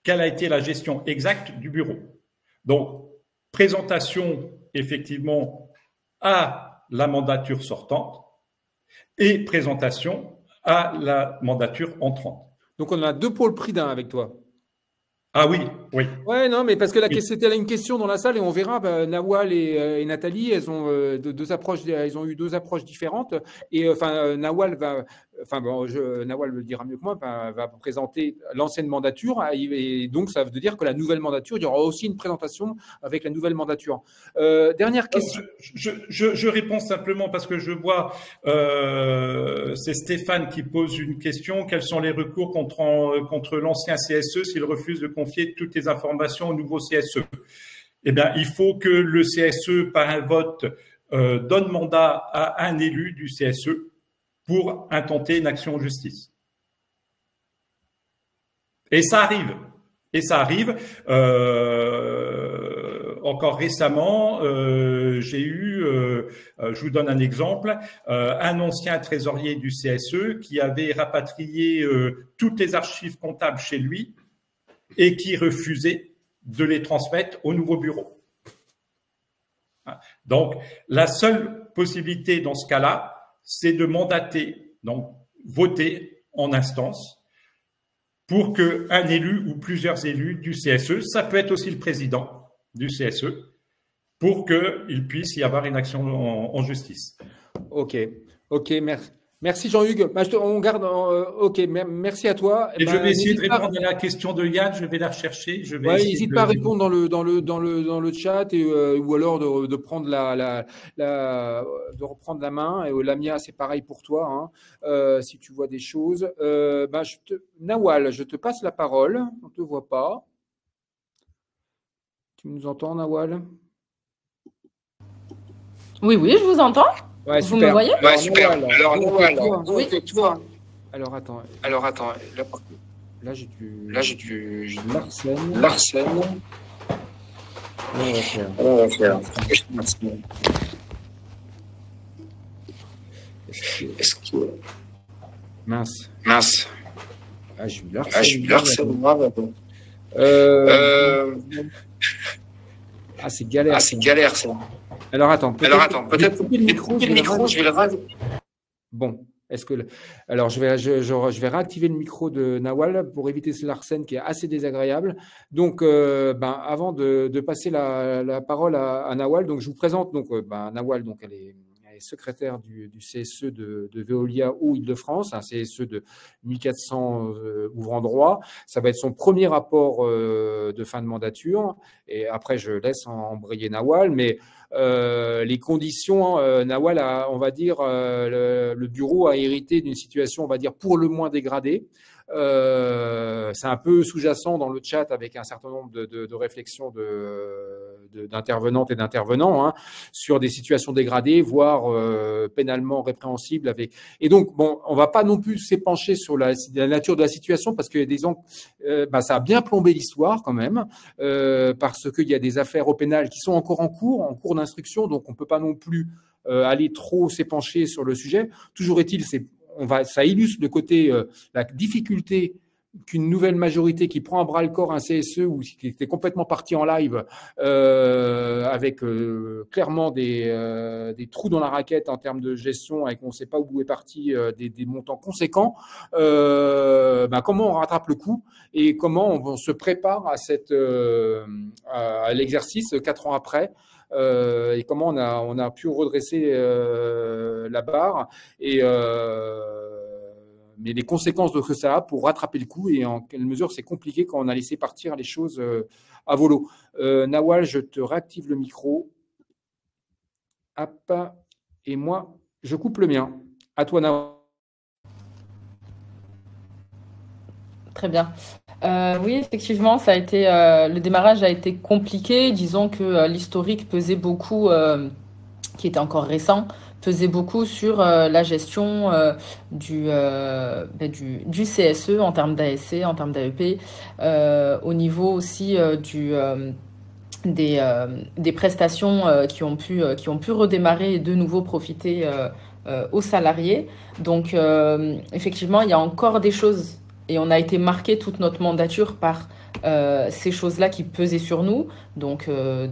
quelle a été la gestion exacte du bureau. Donc, présentation effectivement à la mandature sortante et présentation à la mandature entrante. Donc, on a 2 pôles prix d'un avec toi. Ah oui, oui. Ouais, non, mais parce que c'était une question dans la salle et on verra. Nawal et Nathalie, elles ont deux approches. Elles ont eu 2 approches différentes. Et Nawal Nawal le dira mieux que moi, va présenter l'ancienne mandature. Et donc, ça veut dire que la nouvelle mandature, il y aura aussi une présentation avec la nouvelle mandature. Dernière question. Je réponds simplement parce que je vois, c'est Stéphane qui pose une question. Quels sont les recours contre l'ancien CSE s'il refuse de confier toutes les informations au nouveau CSE? Eh bien, il faut que le CSE, par un vote, donne mandat à un élu du CSE pour intenter une action en justice. Et ça arrive. Encore récemment, j'ai eu, je vous donne un exemple, un ancien trésorier du CSE qui avait rapatrié toutes les archives comptables chez lui et qui refusait de les transmettre au nouveau bureau. Donc, la seule possibilité dans ce cas-là, c'est de mandater, donc voter en instance pour qu'un élu ou plusieurs élus du CSE, ça peut être aussi le président du CSE, pour qu'il puisse y avoir une action en justice. Ok, merci Jean-Hugues. On garde. Ok, merci à toi. Et je vais essayer de répondre à la question de Yann. Je vais la rechercher. N'hésite pas à répondre dans le chat ou alors de prendre de reprendre la main. Et Lamia, c'est pareil pour toi. Si tu vois des choses. Nawal, je te passe la parole. On ne te voit pas. Tu nous entends, Nawal? Oui, je vous entends. Ouais, vous me voyez? Ouais, super. Alors, oui. Alors, attends. Là, j'ai du Larsen. On va faire. Est-ce que... Mince. Ah, j'ai eu Larsen. C'est galère. Ça. Alors, attends. Peut-être couper le micro, je vais le rajouter. Bon. Alors, je vais réactiver le micro de Nawal pour éviter ce Larsen qui est assez désagréable. Donc, avant de passer la parole à Nawal, donc je vous présente Nawal. Donc, elle est secrétaire du CSE de Veolia Eau Île-de-France, un CSE de 1400 ouvrants droit. Ça va être son premier rapport de fin de mandature. Et après, je laisse embrayer Nawal. Mais les conditions, Nawal, on va dire, le bureau a hérité d'une situation, on va dire, pour le moins dégradée. C'est un peu sous-jacent dans le chat avec un certain nombre de réflexions d'intervenantes et d'intervenants sur des situations dégradées, voire pénalement répréhensibles. Et donc, on ne va pas non plus s'épancher sur la nature de la situation parce que ça a bien plombé l'histoire quand même, parce qu'il y a des affaires au pénal qui sont encore en cours d'instruction, donc on ne peut pas non plus aller trop s'épancher sur le sujet. Toujours est-il, ça illustre le côté, la difficulté qu'une nouvelle majorité qui prend à bras le corps un CSE ou qui était complètement parti en live avec clairement des trous dans la raquette en termes de gestion et qu'on ne sait pas où est parti des montants conséquents, comment on rattrape le coup et comment on se prépare à l'exercice 4 ans après. Et comment on a pu redresser la barre mais les conséquences de ce que ça a pour rattraper le coup et en quelle mesure c'est compliqué quand on a laissé partir les choses à volo. Nawal, je te réactive le micro. Hop. Et moi, je coupe le mien. À toi, Nawal. Très bien. Oui, effectivement, ça a été, le démarrage a été compliqué. Disons que l'historique pesait beaucoup, qui était encore récent, pesait beaucoup sur la gestion du CSE en termes d'ASC, en termes d'AEP, au niveau aussi des prestations qui ont pu redémarrer et de nouveau profiter aux salariés. Donc, effectivement, il y a encore des choses et on a été marqué toute notre mandature par ces choses-là qui pesaient sur nous, donc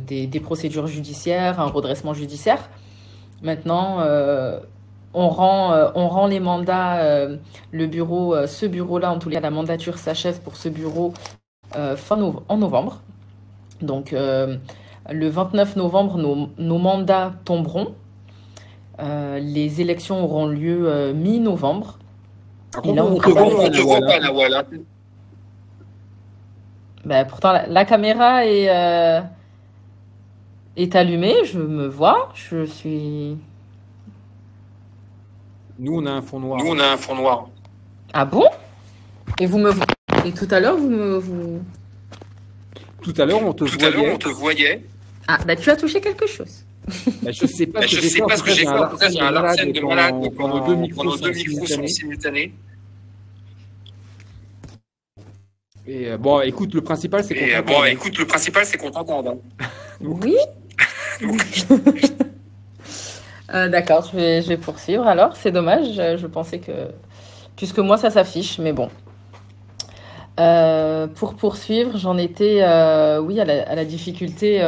des procédures judiciaires, un redressement judiciaire. Maintenant, on rend les mandats, le bureau, ce bureau-là, en tous les cas, la mandature s'achève pour ce bureau en novembre. Donc, le 29 novembre, nos mandats tomberont. Les élections auront lieu mi-novembre. Et là, on te voit pas, Nawal. Ben, pourtant, la caméra est allumée. Je me vois. Je suis... Nous, on a un fond noir. Nous, on a un fond noir. Ah bon? Et vous me... Et tout à l'heure, Tout à l'heure, on te voyait. Ah, bah tu as touché quelque chose. Bah, je sais pas ce que j'ai fait. En fait, j'ai un larcène de malade. Nos deux micros sont simultanés. Et bon, écoute, le principal, c'est qu'on t'entende. Oui. D'accord, je vais poursuivre. Alors, c'est dommage. Je pensais que... Puisque moi, ça s'affiche, mais bon. Pour poursuivre, j'en étais à la difficulté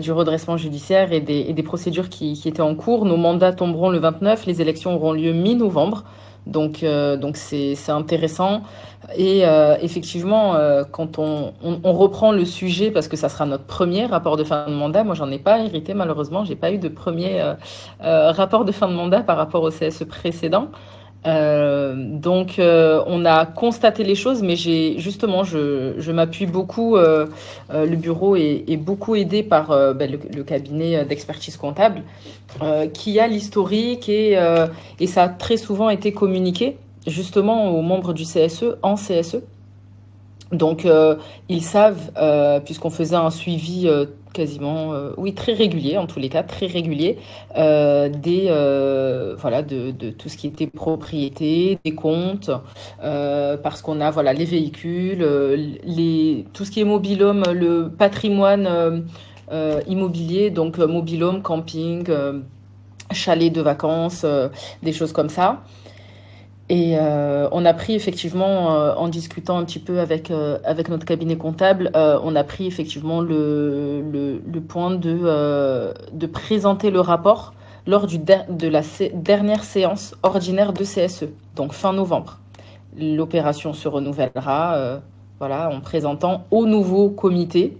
du redressement judiciaire et des procédures qui étaient en cours. Nos mandats tomberont le 29, les élections auront lieu mi-novembre, donc c'est intéressant. Et effectivement, quand on reprend le sujet, parce que ça sera notre premier rapport de fin de mandat, moi j'en ai pas hérité malheureusement, j'ai pas eu de premier rapport de fin de mandat par rapport au CSE précédent. Donc on a constaté les choses, mais je m'appuie beaucoup, le bureau est beaucoup aidé par le cabinet d'expertise comptable qui a l'historique et ça a très souvent été communiqué justement aux membres du CSE en CSE. Donc ils savent, puisqu'on faisait un suivi quasiment, très régulier, en tous les cas, très régulier, de tout ce qui était propriété, des comptes, parce qu'on a les véhicules, tout ce qui est mobil-home, le patrimoine immobilier, donc mobil-home, camping, chalet de vacances, des choses comme ça. Et on a pris effectivement, en discutant un petit peu avec notre cabinet comptable, on a pris effectivement le point de présenter le rapport lors de la dernière séance ordinaire de CSE, donc fin novembre. L'opération se renouvellera en présentant au nouveau comité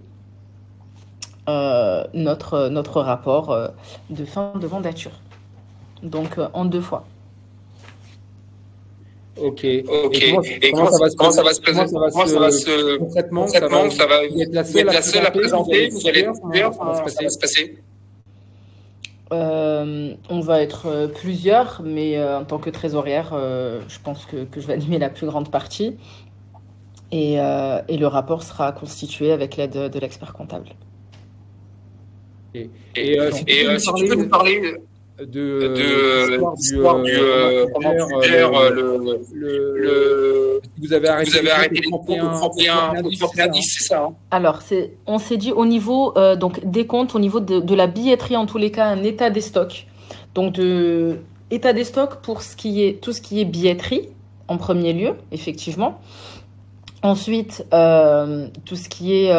notre rapport de fin de mandature. Donc en 2 fois. Ok. Et comment ça va se présenter? Concrètement, ça va être la seule à présenter. Vous allez comment ça va se passer? On va être plusieurs, mais en tant que trésorière, je pense que je vais animer la plus grande partie. Et le rapport sera constitué avec l'aide de l'expert comptable. Si tu peux nous parler de l'histoire vous avez arrêté les comptes au 31/10, c'est ça, hein? Alors, on s'est dit au niveau des comptes, au niveau de la billetterie, en tous les cas, un état des stocks. Donc, état des stocks pour tout ce qui est billetterie, en premier lieu, effectivement. Ensuite, tout ce qui est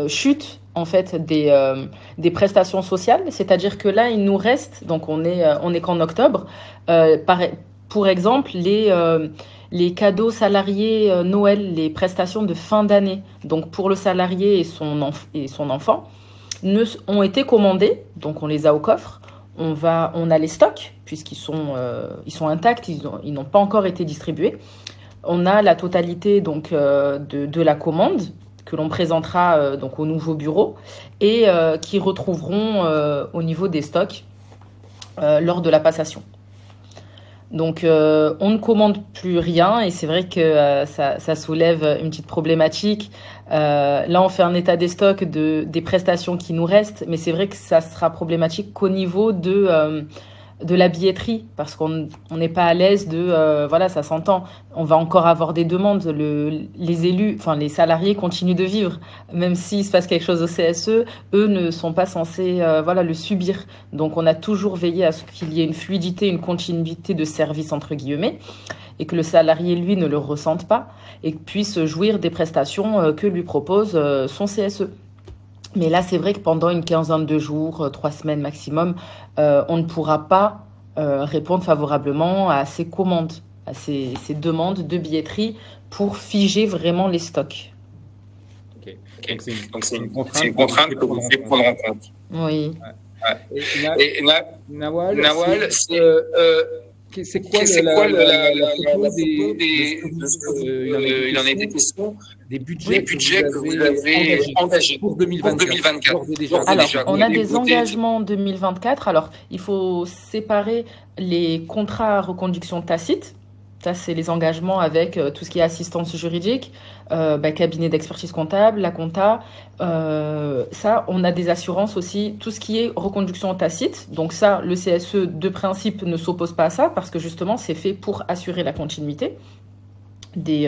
chute, en fait, des prestations sociales, c'est-à-dire que là, il nous reste, donc on est qu'en octobre, pour exemple, les cadeaux salariés Noël, les prestations de fin d'année, donc pour le salarié et son enfant, ont été commandés, donc on les a au coffre, on a les stocks, puisqu'ils sont intacts, ils n'ont pas encore été distribués, on a la totalité donc, de la commande, que l'on présentera donc au nouveau bureau et qui retrouveront au niveau des stocks lors de la passation. Donc, on ne commande plus rien et c'est vrai que ça soulève une petite problématique. Là, on fait un état des stocks des prestations qui nous restent, mais c'est vrai que ça sera problématique qu'au niveau de la billetterie, parce qu'on n'est pas à l'aise voilà, ça s'entend. On va encore avoir des demandes. Les élus, enfin les salariés continuent de vivre, même s'il se passe quelque chose au CSE, eux ne sont pas censés, voilà, le subir. Donc on a toujours veillé à ce qu'il y ait une fluidité, une continuité de service entre guillemets, et que le salarié lui ne le ressente pas et puisse jouir des prestations que lui propose son CSE. Mais là, c'est vrai que pendant une quinzaine de jours, 3 semaines maximum, on ne pourra pas répondre favorablement à ces commandes, à ces demandes de billetterie pour figer vraiment les stocks. Okay. Donc, c'est une contrainte que vous devez prendre en compte. Oui. Et Nawal, c'est quoi il en est des questions des budgets que vous avez engagés pour 2024. Alors, on a des engagements en 2024. Alors, il faut séparer les contrats à reconduction tacite. Ça, c'est les engagements avec tout ce qui est assistance juridique, cabinet d'expertise comptable, la compta. Ça, on a des assurances aussi, tout ce qui est reconduction tacite. Donc ça, le CSE, de principe, ne s'oppose pas à ça parce que justement, c'est fait pour assurer la continuité du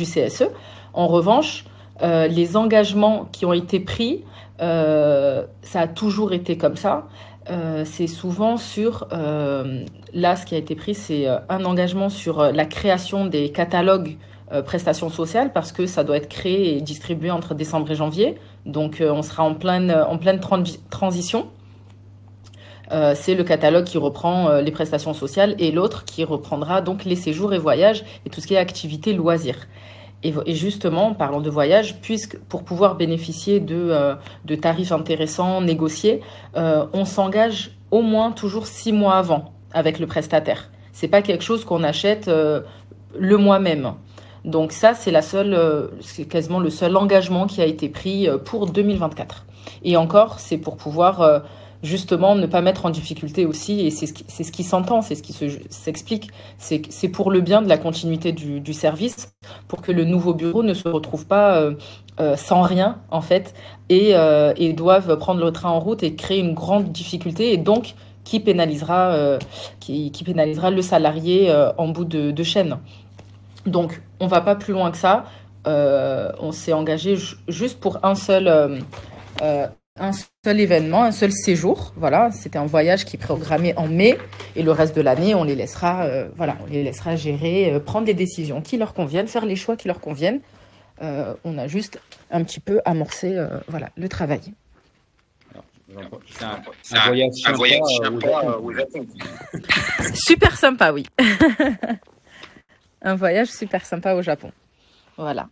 CSE. En revanche, les engagements qui ont été pris, ça a toujours été comme ça. C'est souvent sur, là ce qui a été pris, c'est un engagement sur la création des catalogues prestations sociales parce que ça doit être créé et distribué entre décembre et janvier. Donc on sera en pleine transition. C'est le catalogue qui reprend les prestations sociales et l'autre qui reprendra donc les séjours et voyages et tout ce qui est activités loisirs. Et justement, en parlant de voyage, puisque pour pouvoir bénéficier de tarifs intéressants, négociés, on s'engage au moins toujours 6 mois avant avec le prestataire. C'est pas quelque chose qu'on achète le mois même. Donc ça, c'est c'est quasiment le seul engagement qui a été pris pour 2024. Et encore, c'est pour pouvoir justement ne pas mettre en difficulté aussi, et c'est ce qui s'entend, c'est ce qui s'explique, c'est pour le bien de la continuité du service, pour que le nouveau bureau ne se retrouve pas sans rien en fait, et doivent prendre le train en route et créer une grande difficulté, et donc qui pénalisera le salarié en bout de chaîne. Donc on va pas plus loin que ça, on s'est engagé juste pour un seul événement, un seul séjour. Voilà, c'était un voyage qui est programmé en mai et le reste de l'année, on les laissera, gérer, prendre des décisions qui leur conviennent, faire les choix qui leur conviennent. On a juste un petit peu amorcé le travail. C'est un voyage sympa au Japon. Super sympa, oui. Un voyage super sympa au Japon. Voilà.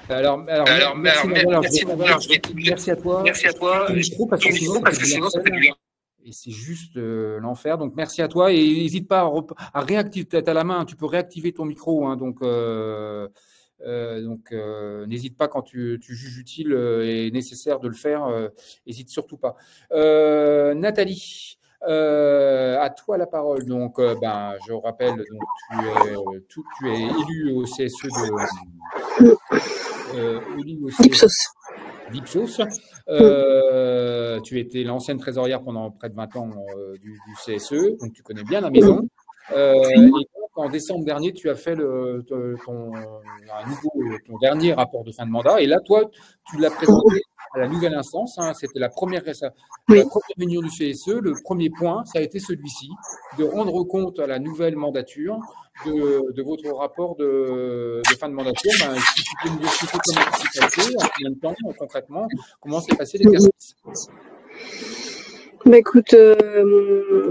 Alors, merci à toi. Merci à toi. Parce que sinon, ça fait du bien. Et c'est juste l'enfer. Donc, merci à toi. Et n'hésite pas à réactiver. Tu as la main, tu peux réactiver ton micro. Hein, donc, n'hésite pas quand tu juges utile et nécessaire de le faire. N'hésite surtout pas. Nathalie, à toi la parole. Donc, je rappelle, donc, tu es élu au CSE d'Ipsos. Tu étais l'ancienne trésorière pendant près de 20 ans du CSE, donc tu connais bien la maison. Et donc, en décembre dernier, tu as fait ton dernier rapport de fin de mandat. Et là, toi, tu l'as présenté à la nouvelle instance. Hein, c'était la première réunion du CSE. Le premier point, ça a été celui-ci, de rendre compte à la nouvelle mandature de votre rapport de fin de mandature. Si tu peux nous expliquer comment ça s'est passé, en combien de temps, concrètement, comment s'est passé l'exercice? Écoute,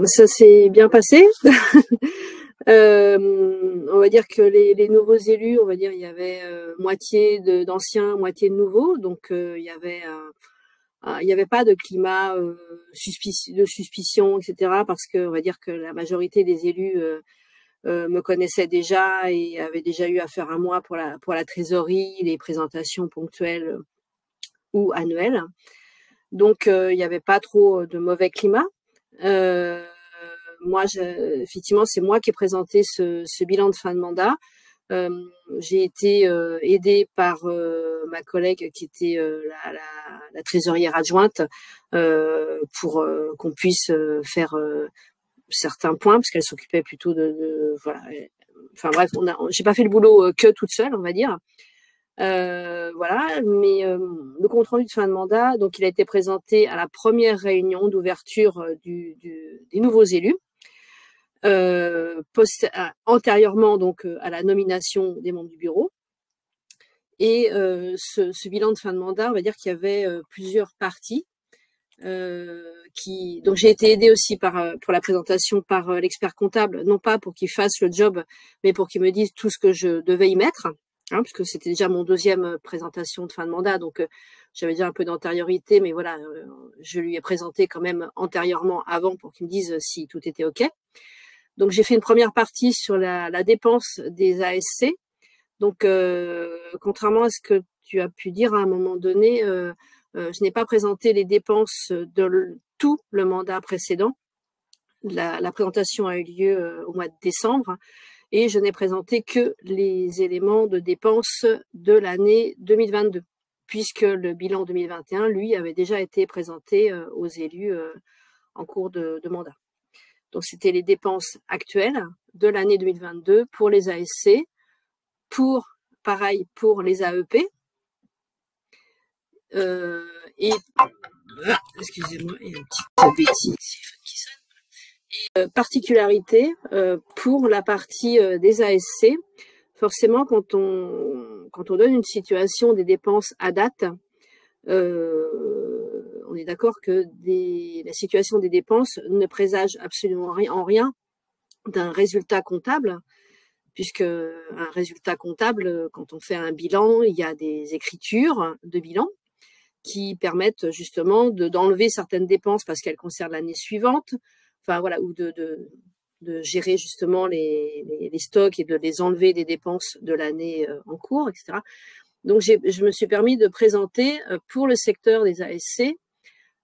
ça s'est bien passé. On va dire que les nouveaux élus, on va dire, il y avait moitié d'anciens, moitié de nouveaux, donc il y avait pas de climat de suspicion, etc. Parce que on va dire que la majorité des élus me connaissaient déjà et avaient déjà eu affaire à moi pour la trésorerie, les présentations ponctuelles ou annuelles. Donc il n'y avait pas trop de mauvais climat. moi, effectivement, c'est moi qui ai présenté ce bilan de fin de mandat. J'ai été aidée par ma collègue qui était la trésorière adjointe pour qu'on puisse faire certains points, parce qu'elle s'occupait plutôt voilà. Enfin bref, j'ai pas fait le boulot que toute seule, on va dire. Voilà, mais le compte rendu de fin de mandat, donc il a été présenté à la première réunion d'ouverture des nouveaux élus, antérieurement donc à la nomination des membres du bureau. Et ce bilan de fin de mandat, on va dire qu'il y avait plusieurs parties. Donc j'ai été aidée aussi pour la présentation par l'expert comptable, non pas pour qu'il fasse le job, mais pour qu'il me dise tout ce que je devais y mettre. Puisque c'était déjà mon deuxième présentation de fin de mandat, donc j'avais déjà un peu d'antériorité, mais voilà, je lui ai présenté quand même antérieurement avant pour qu'il me dise si tout était OK. Donc j'ai fait une première partie sur la dépense des ASC. Donc contrairement à ce que tu as pu dire à un moment donné, je n'ai pas présenté les dépenses de tout le mandat précédent. La présentation a eu lieu au mois de décembre. Et je n'ai présenté que les éléments de dépenses de l'année 2022, puisque le bilan 2021, lui, avait déjà été présenté aux élus en cours de mandat. Donc, c'était les dépenses actuelles de l'année 2022 pour les ASC, pareil pour les AEP. Excusez-moi, il y a une petite bêtise qui sonne. Et particularité pour la partie des ASC, forcément quand on donne une situation des dépenses à date, on est d'accord que la situation des dépenses ne présage absolument rien d'un résultat comptable, puisque un résultat comptable, quand on fait un bilan, il y a des écritures de bilan qui permettent justement d'enlever certaines dépenses parce qu'elles concernent l'année suivante. Enfin voilà, ou de gérer justement les stocks et de les enlever des dépenses de l'année en cours, etc. Donc je me suis permis de présenter pour le secteur des ASC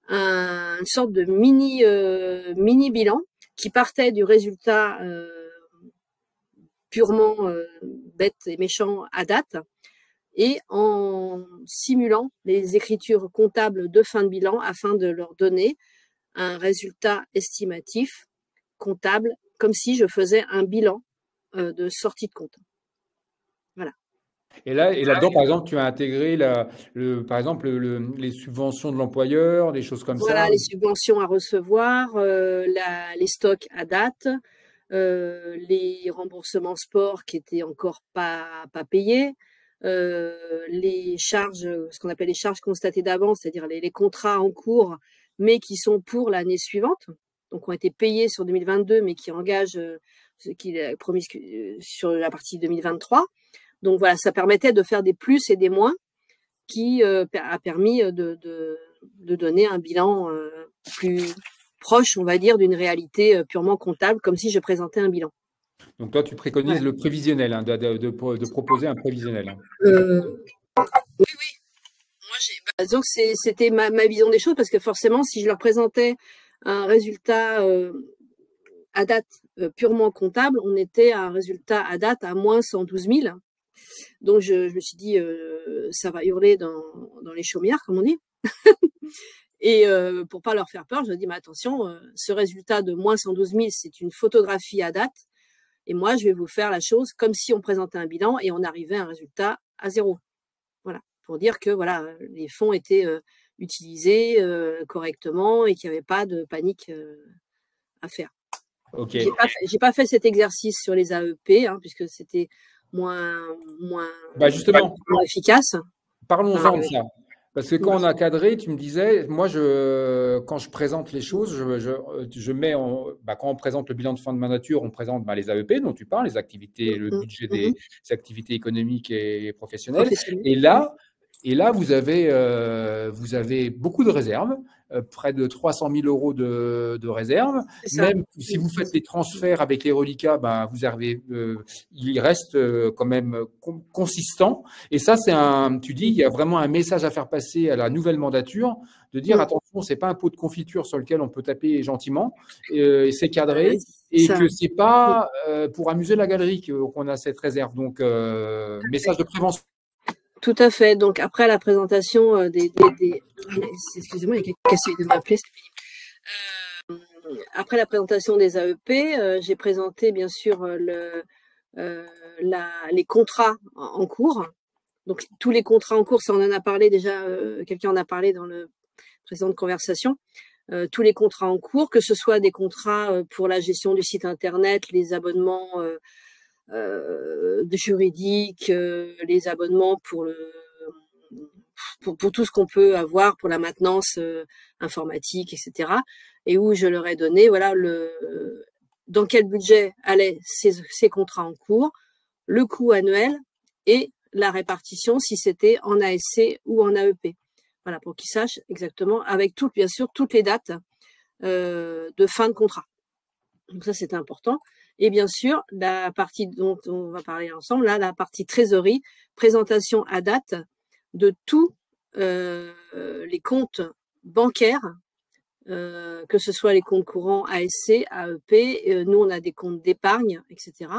une sorte de mini bilan qui partait du résultat purement bête et méchant à date, et en simulant les écritures comptables de fin de bilan afin de leur donner un résultat estimatif comptable, comme si je faisais un bilan de sortie de compte. Voilà. Et là-dedans, par exemple, tu as intégré par exemple les subventions de l'employeur, des choses comme ça. Voilà, les subventions à recevoir, les stocks à date, les remboursements sport qui étaient encore pas payés, les charges, ce qu'on appelle les charges constatées d'avance, c'est-à-dire les contrats en cours, mais qui sont pour l'année suivante, donc ont été payés sur 2022, mais qui engagent ce qu'il a promis sur la partie 2023. Donc voilà, ça permettait de faire des plus et des moins, qui a permis de donner un bilan plus proche, on va dire, d'une réalité purement comptable, comme si je présentais un bilan. Donc toi, tu préconises le prévisionnel, hein, de proposer un prévisionnel. Oui. Moi, donc c'était ma vision des choses, parce que forcément, si je leur présentais un résultat à date purement comptable, on était à un résultat à date à moins 112 000. Donc je me suis dit, ça va hurler dans les chaumières, comme on dit. Et pour pas leur faire peur, je me dis, mais attention, ce résultat de moins 112 000, c'est une photographie à date. Et moi, je vais vous faire la chose comme si on présentait un bilan et on arrivait à un résultat à 0. Voilà, pour dire que voilà, les fonds étaient utilisés correctement et qu'il n'y avait pas de panique à faire. Okay. J'ai pas fait cet exercice sur les AEP, puisque c'était moins efficace. Parlons-en de ça. Parce que quand on a cadré, tu me disais, moi, quand je présente les choses, je mets quand on présente le bilan de fin de mandature, on présente les AEP dont tu parles, les activités, le budget des activités économiques et professionnelles. Et là, Et là, vous avez beaucoup de réserves, près de 300 000 euros de réserves. Même si vous faites des transferts avec les reliquats, ben, il reste quand même consistant. Et ça, tu dis, il y a vraiment un message à faire passer à la nouvelle mandature, de dire attention, c'est pas un pot de confiture sur lequel on peut taper gentiment, et c'est cadré, et que c'est pas pour amuser la galerie qu'on a cette réserve. Donc, message de prévention. Tout à fait. Donc, après la présentation excusez-moi, il y a quelqu'un qui essaie de m'appeler. Après la présentation des AEP, j'ai présenté, bien sûr, les contrats en cours. Donc, tous les contrats en cours, ça on en a parlé déjà, quelqu'un en a parlé dans le précédente conversation. Tous les contrats en cours, que ce soit des contrats pour la gestion du site Internet, les abonnements de juridique, les abonnements pour tout ce qu'on peut avoir pour la maintenance informatique, etc. Et où je leur ai donné, voilà, dans quel budget allaient ces contrats en cours, le coût annuel et la répartition si c'était en ASC ou en AEP. Voilà, pour qu'ils sachent exactement, avec bien sûr toutes les dates de fin de contrat. Donc ça, c'était important. Et bien sûr, la partie dont on va parler ensemble, là, la partie trésorerie, présentation à date de tous les comptes bancaires, que ce soit les comptes courants ASC, AEP, nous on a des comptes d'épargne, etc.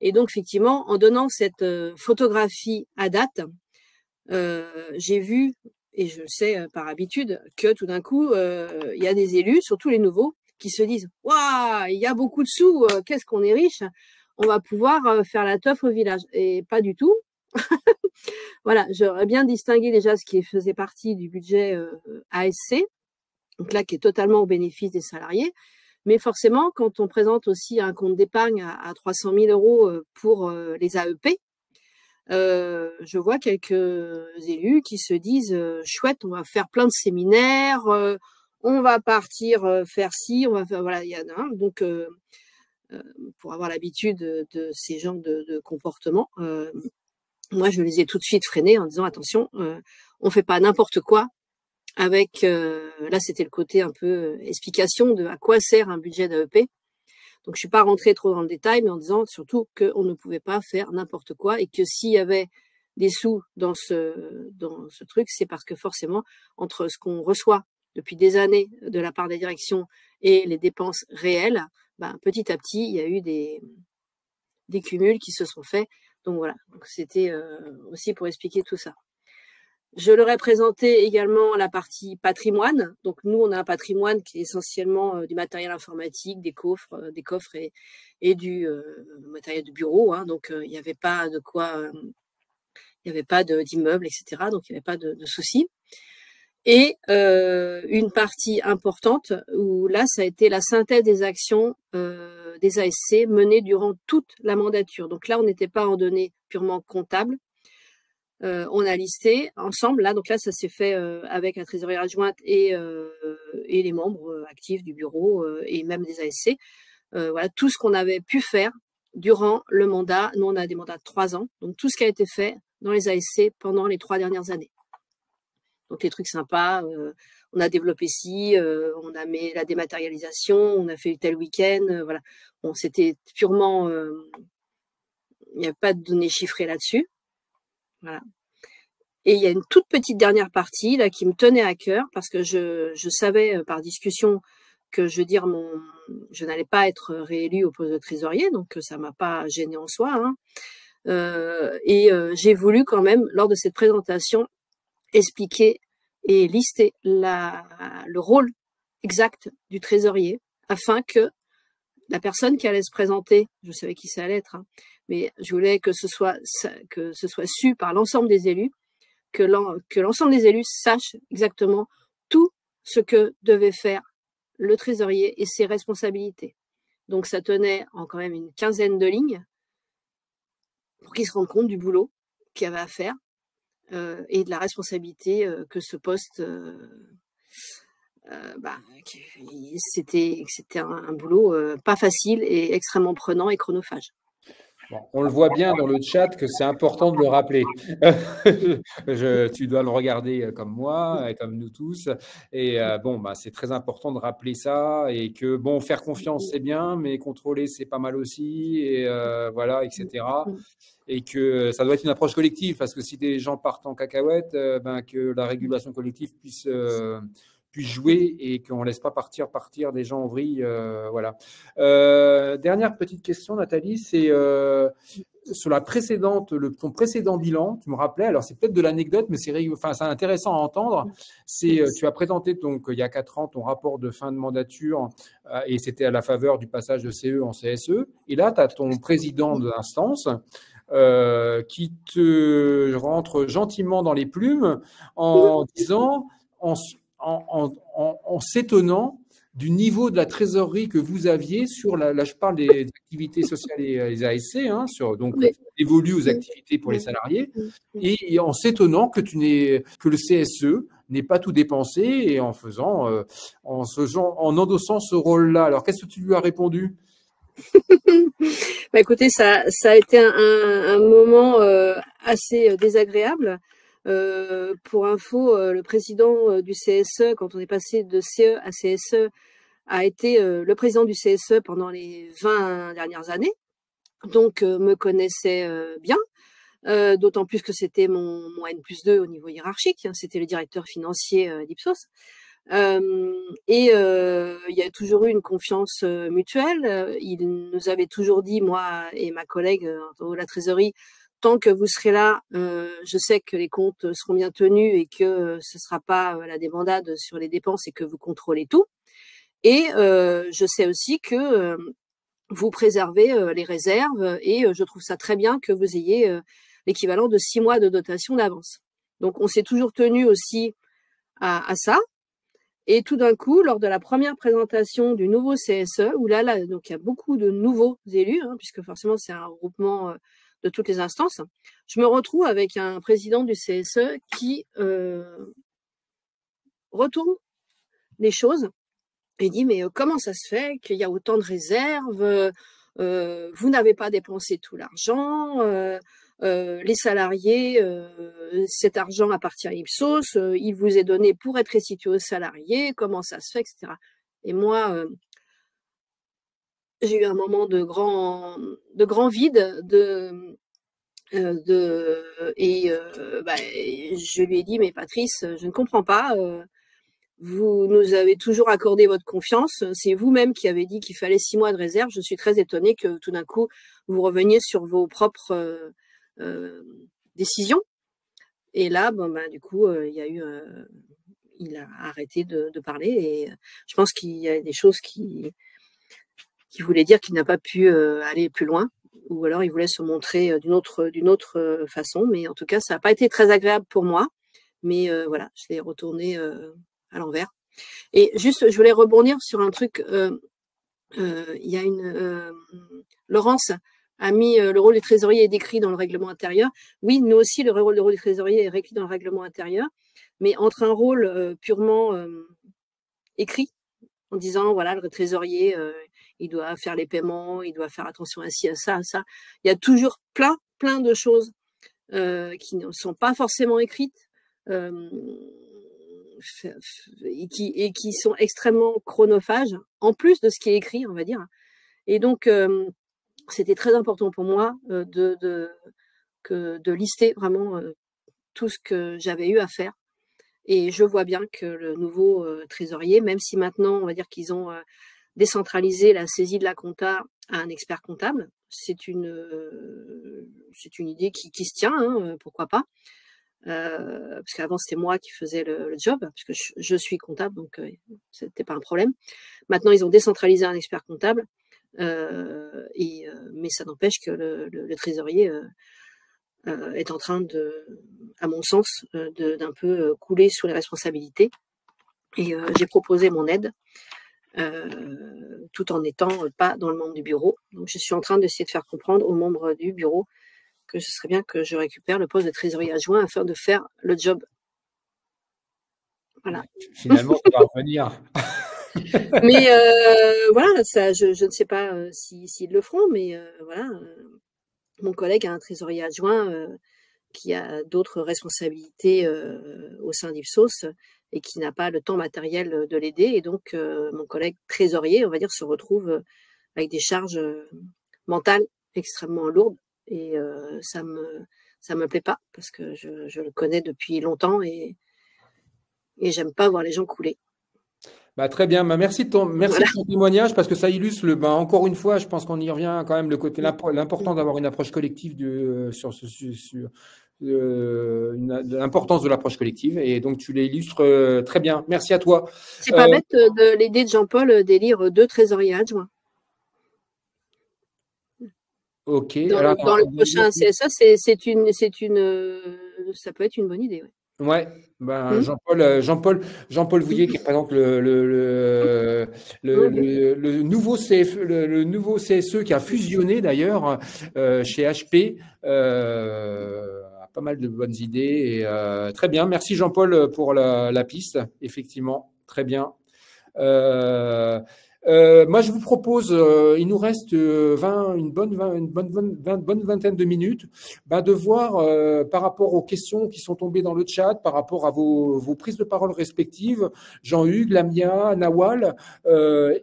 Et donc effectivement, en donnant cette photographie à date, j'ai vu, et je le sais par habitude, que tout d'un coup, il y a des élus, surtout les nouveaux, qui se disent « Waouh, il y a beaucoup de sous, qu'est-ce qu'on est riche, on va pouvoir faire la teuf au village. » Et pas du tout. Voilà, j'aurais bien distingué déjà ce qui faisait partie du budget ASC, donc là qui est totalement au bénéfice des salariés. Mais forcément, quand on présente aussi un compte d'épargne à 300 000 euros pour les AEP, je vois quelques élus qui se disent chouette, on va faire plein de séminaires, on va partir faire ci, on va faire, voilà, il y en a un. Donc, pour avoir l'habitude de ces genres de comportements, moi, je les ai tout de suite freinés en disant attention, on fait pas n'importe quoi avec. Là, c'était le côté un peu explication de à quoi sert un budget d'AEP. Donc, je suis pas rentrée trop dans le détail, mais en disant surtout qu'on ne pouvait pas faire n'importe quoi et que s'il y avait des sous dans ce truc, c'est parce que forcément, entre ce qu'on reçoit depuis des années de la part des directions et les dépenses réelles, ben, petit à petit, il y a eu des cumuls qui se sont faits. Donc voilà, donc c'était aussi pour expliquer tout ça. Je leur ai présenté également la partie patrimoine. Donc nous, on a un patrimoine qui est essentiellement du matériel informatique, des coffres et du matériel de bureau. Hein. Donc il n'y avait pas de quoi, il n'y avait pas d'immeubles, etc. Donc il n'y avait pas de soucis. Et une partie importante où là, ça a été la synthèse des actions des ASC menées durant toute la mandature. Donc là, on n'était pas en données purement comptables. On a listé ensemble, là, donc là, ça s'est fait avec la trésorière adjointe et les membres actifs du bureau et même des ASC. Voilà, tout ce qu'on avait pu faire durant le mandat. Nous, on a des mandats de 3 ans. Donc, tout ce qui a été fait dans les ASC pendant les 3 dernières années. Donc, les trucs sympas, on a développé ci, on a mis la dématérialisation, on a fait tel week-end, voilà. Bon, c'était purement, il n'y a pas de données chiffrées là-dessus. Voilà. Et il y a une toute petite dernière partie là qui me tenait à cœur parce que je savais par discussion que je n'allais pas être réélue au poste de trésorier, donc ça m'a pas gênée en soi. Hein. J'ai voulu quand même, lors de cette présentation, expliquer et lister le rôle exact du trésorier afin que la personne qui allait se présenter, je savais qui ça allait être, hein, mais je voulais que ce soit su par l'ensemble des élus, que l'ensemble des élus sachent exactement tout ce que devait faire le trésorier et ses responsabilités. Donc ça tenait en quand même une quinzaine de lignes pour qu'ils se rendent compte du boulot qu'il y avait à faire et de la responsabilité que ce poste c'était un boulot pas facile et extrêmement prenant et chronophage. Bon, on le voit bien dans le chat que c'est important de le rappeler. Tu dois le regarder comme moi et comme nous tous. Et bon, bah, c'est très important de rappeler ça et que bon, faire confiance c'est bien, mais contrôler c'est pas mal aussi. Et voilà, etc. Et que ça doit être une approche collective parce que si des gens partent en cacahuète, ben, que la régulation collective puisse jouer et qu'on ne laisse pas partir des gens en vrille. Voilà. Dernière petite question, Nathalie, c'est sur la précédente, ton précédent bilan, tu me rappelais, alors c'est peut-être de l'anecdote, mais c'est intéressant à entendre. Tu as présenté donc, il y a 4 ans ton rapport de fin de mandature et c'était à la faveur du passage de CE en CSE. Et là, tu as ton président de l'instance qui te rentre gentiment dans les plumes en disant, en s'étonnant du niveau de la trésorerie que vous aviez sur là je parle des activités sociales et les ASC, hein, donc évolue aux activités pour les salariés, et en s'étonnant que le CSE n'ait pas tout dépensé et en endossant ce rôle-là. Alors qu'est-ce que tu lui as répondu? Bah, écoutez, ça a été un moment assez désagréable. Pour info, le président du CSE, quand on est passé de CE à CSE, a été le président du CSE pendant les 20 dernières années, donc me connaissait bien, d'autant plus que c'était mon N+2 au niveau hiérarchique, hein, c'était le directeur financier d'Ipsos. Il y a toujours eu une confiance mutuelle. Il nous avait toujours dit, moi et ma collègue de la trésorerie, tant que vous serez là, je sais que les comptes seront bien tenus et que ce ne sera pas la débandade sur les dépenses et que vous contrôlez tout. Et je sais aussi que vous préservez les réserves et je trouve ça très bien que vous ayez l'équivalent de 6 mois de dotation d'avance. Donc, on s'est toujours tenu aussi à ça. Et tout d'un coup, lors de la première présentation du nouveau CSE, où là donc il y a beaucoup de nouveaux élus, hein, puisque forcément c'est un regroupement de toutes les instances, je me retrouve avec un président du CSE qui retourne les choses et dit mais comment ça se fait qu'il y a autant de réserves, vous n'avez pas dépensé tout l'argent, les salariés, cet argent appartient à Ipsos, il vous est donné pour être restitué aux salariés, comment ça se fait, etc. Et moi, j'ai eu un moment de grand vide, je lui ai dit, mais Patrice, je ne comprends pas, vous nous avez toujours accordé votre confiance, c'est vous-même qui avez dit qu'il fallait 6 mois de réserve, je suis très étonnée que tout d'un coup, vous reveniez sur vos propres décisions. Et là, du coup, il a arrêté de parler et je pense qu'il y a des choses qui voulaient dire qu'il n'a pas pu aller plus loin, ou alors il voulait se montrer d'une autre façon. Mais en tout cas, ça n'a pas été très agréable pour moi. Mais voilà, je l'ai retourné à l'envers. Et juste, je voulais rebondir sur un truc. Il y a Laurence a mis le rôle du trésorier est décrit dans le règlement intérieur. Oui, nous aussi, le rôle du trésorier est écrit dans le règlement intérieur, mais entre un rôle purement écrit, en disant, voilà, le trésorier, il doit faire les paiements, il doit faire attention à ci, à ça, à ça. Il y a toujours plein de choses qui ne sont pas forcément écrites et qui sont extrêmement chronophages, en plus de ce qui est écrit, on va dire. Et donc, c'était très important pour moi de lister vraiment tout ce que j'avais eu à faire. Et je vois bien que le nouveau trésorier, même si maintenant, on va dire qu'ils ont décentralisé la saisie de la compta à un expert comptable, c'est une idée qui se tient, hein, pourquoi pas. Parce qu'avant, c'était moi qui faisais le job, parce que je suis comptable, donc c'était pas un problème. Maintenant, ils ont décentralisé un expert comptable. Mais ça n'empêche que le trésorier est en train à mon sens, d'un peu couler sous les responsabilités. Et j'ai proposé mon aide, tout en n'étant pas dans le membre du bureau. Donc, je suis en train d'essayer de faire comprendre aux membres du bureau que ce serait bien que je récupère le poste de trésorier adjoint afin de faire le job. Voilà. Finalement, ça va revenir. Mais voilà, ça, je ne sais pas s'ils le feront, mais voilà. mon collègue a un trésorier adjoint qui a d'autres responsabilités au sein d'Ipsos et qui n'a pas le temps matériel de l'aider. Et donc, mon collègue trésorier, on va dire, se retrouve avec des charges mentales extrêmement lourdes. Et ça me plaît pas parce que je le connais depuis longtemps et j'aime pas voir les gens couler. Bah, très bien, merci de ton témoignage parce que ça illustre encore une fois, je pense qu'on y revient quand même, le côté l'important d'avoir une approche collective sur l'importance de l'approche collective, et donc tu l'illustres très bien. Merci à toi. C'est pas bête de l'aider de Jean-Paul d'élire 2 trésoriers adjoints. Ok. Dans le prochain CSA, ça peut être une bonne idée. Ouais, Jean-Paul Vouillet qui représente le nouveau CSE qui a fusionné d'ailleurs chez HP, a pas mal de bonnes idées. Et, très bien, merci Jean-Paul pour la piste, effectivement, très bien. Moi, je vous propose, il nous reste une bonne vingtaine de minutes, de voir par rapport aux questions qui sont tombées dans le chat, par rapport à vos prises de parole respectives, Jean-Hugues, Lamia, Nawal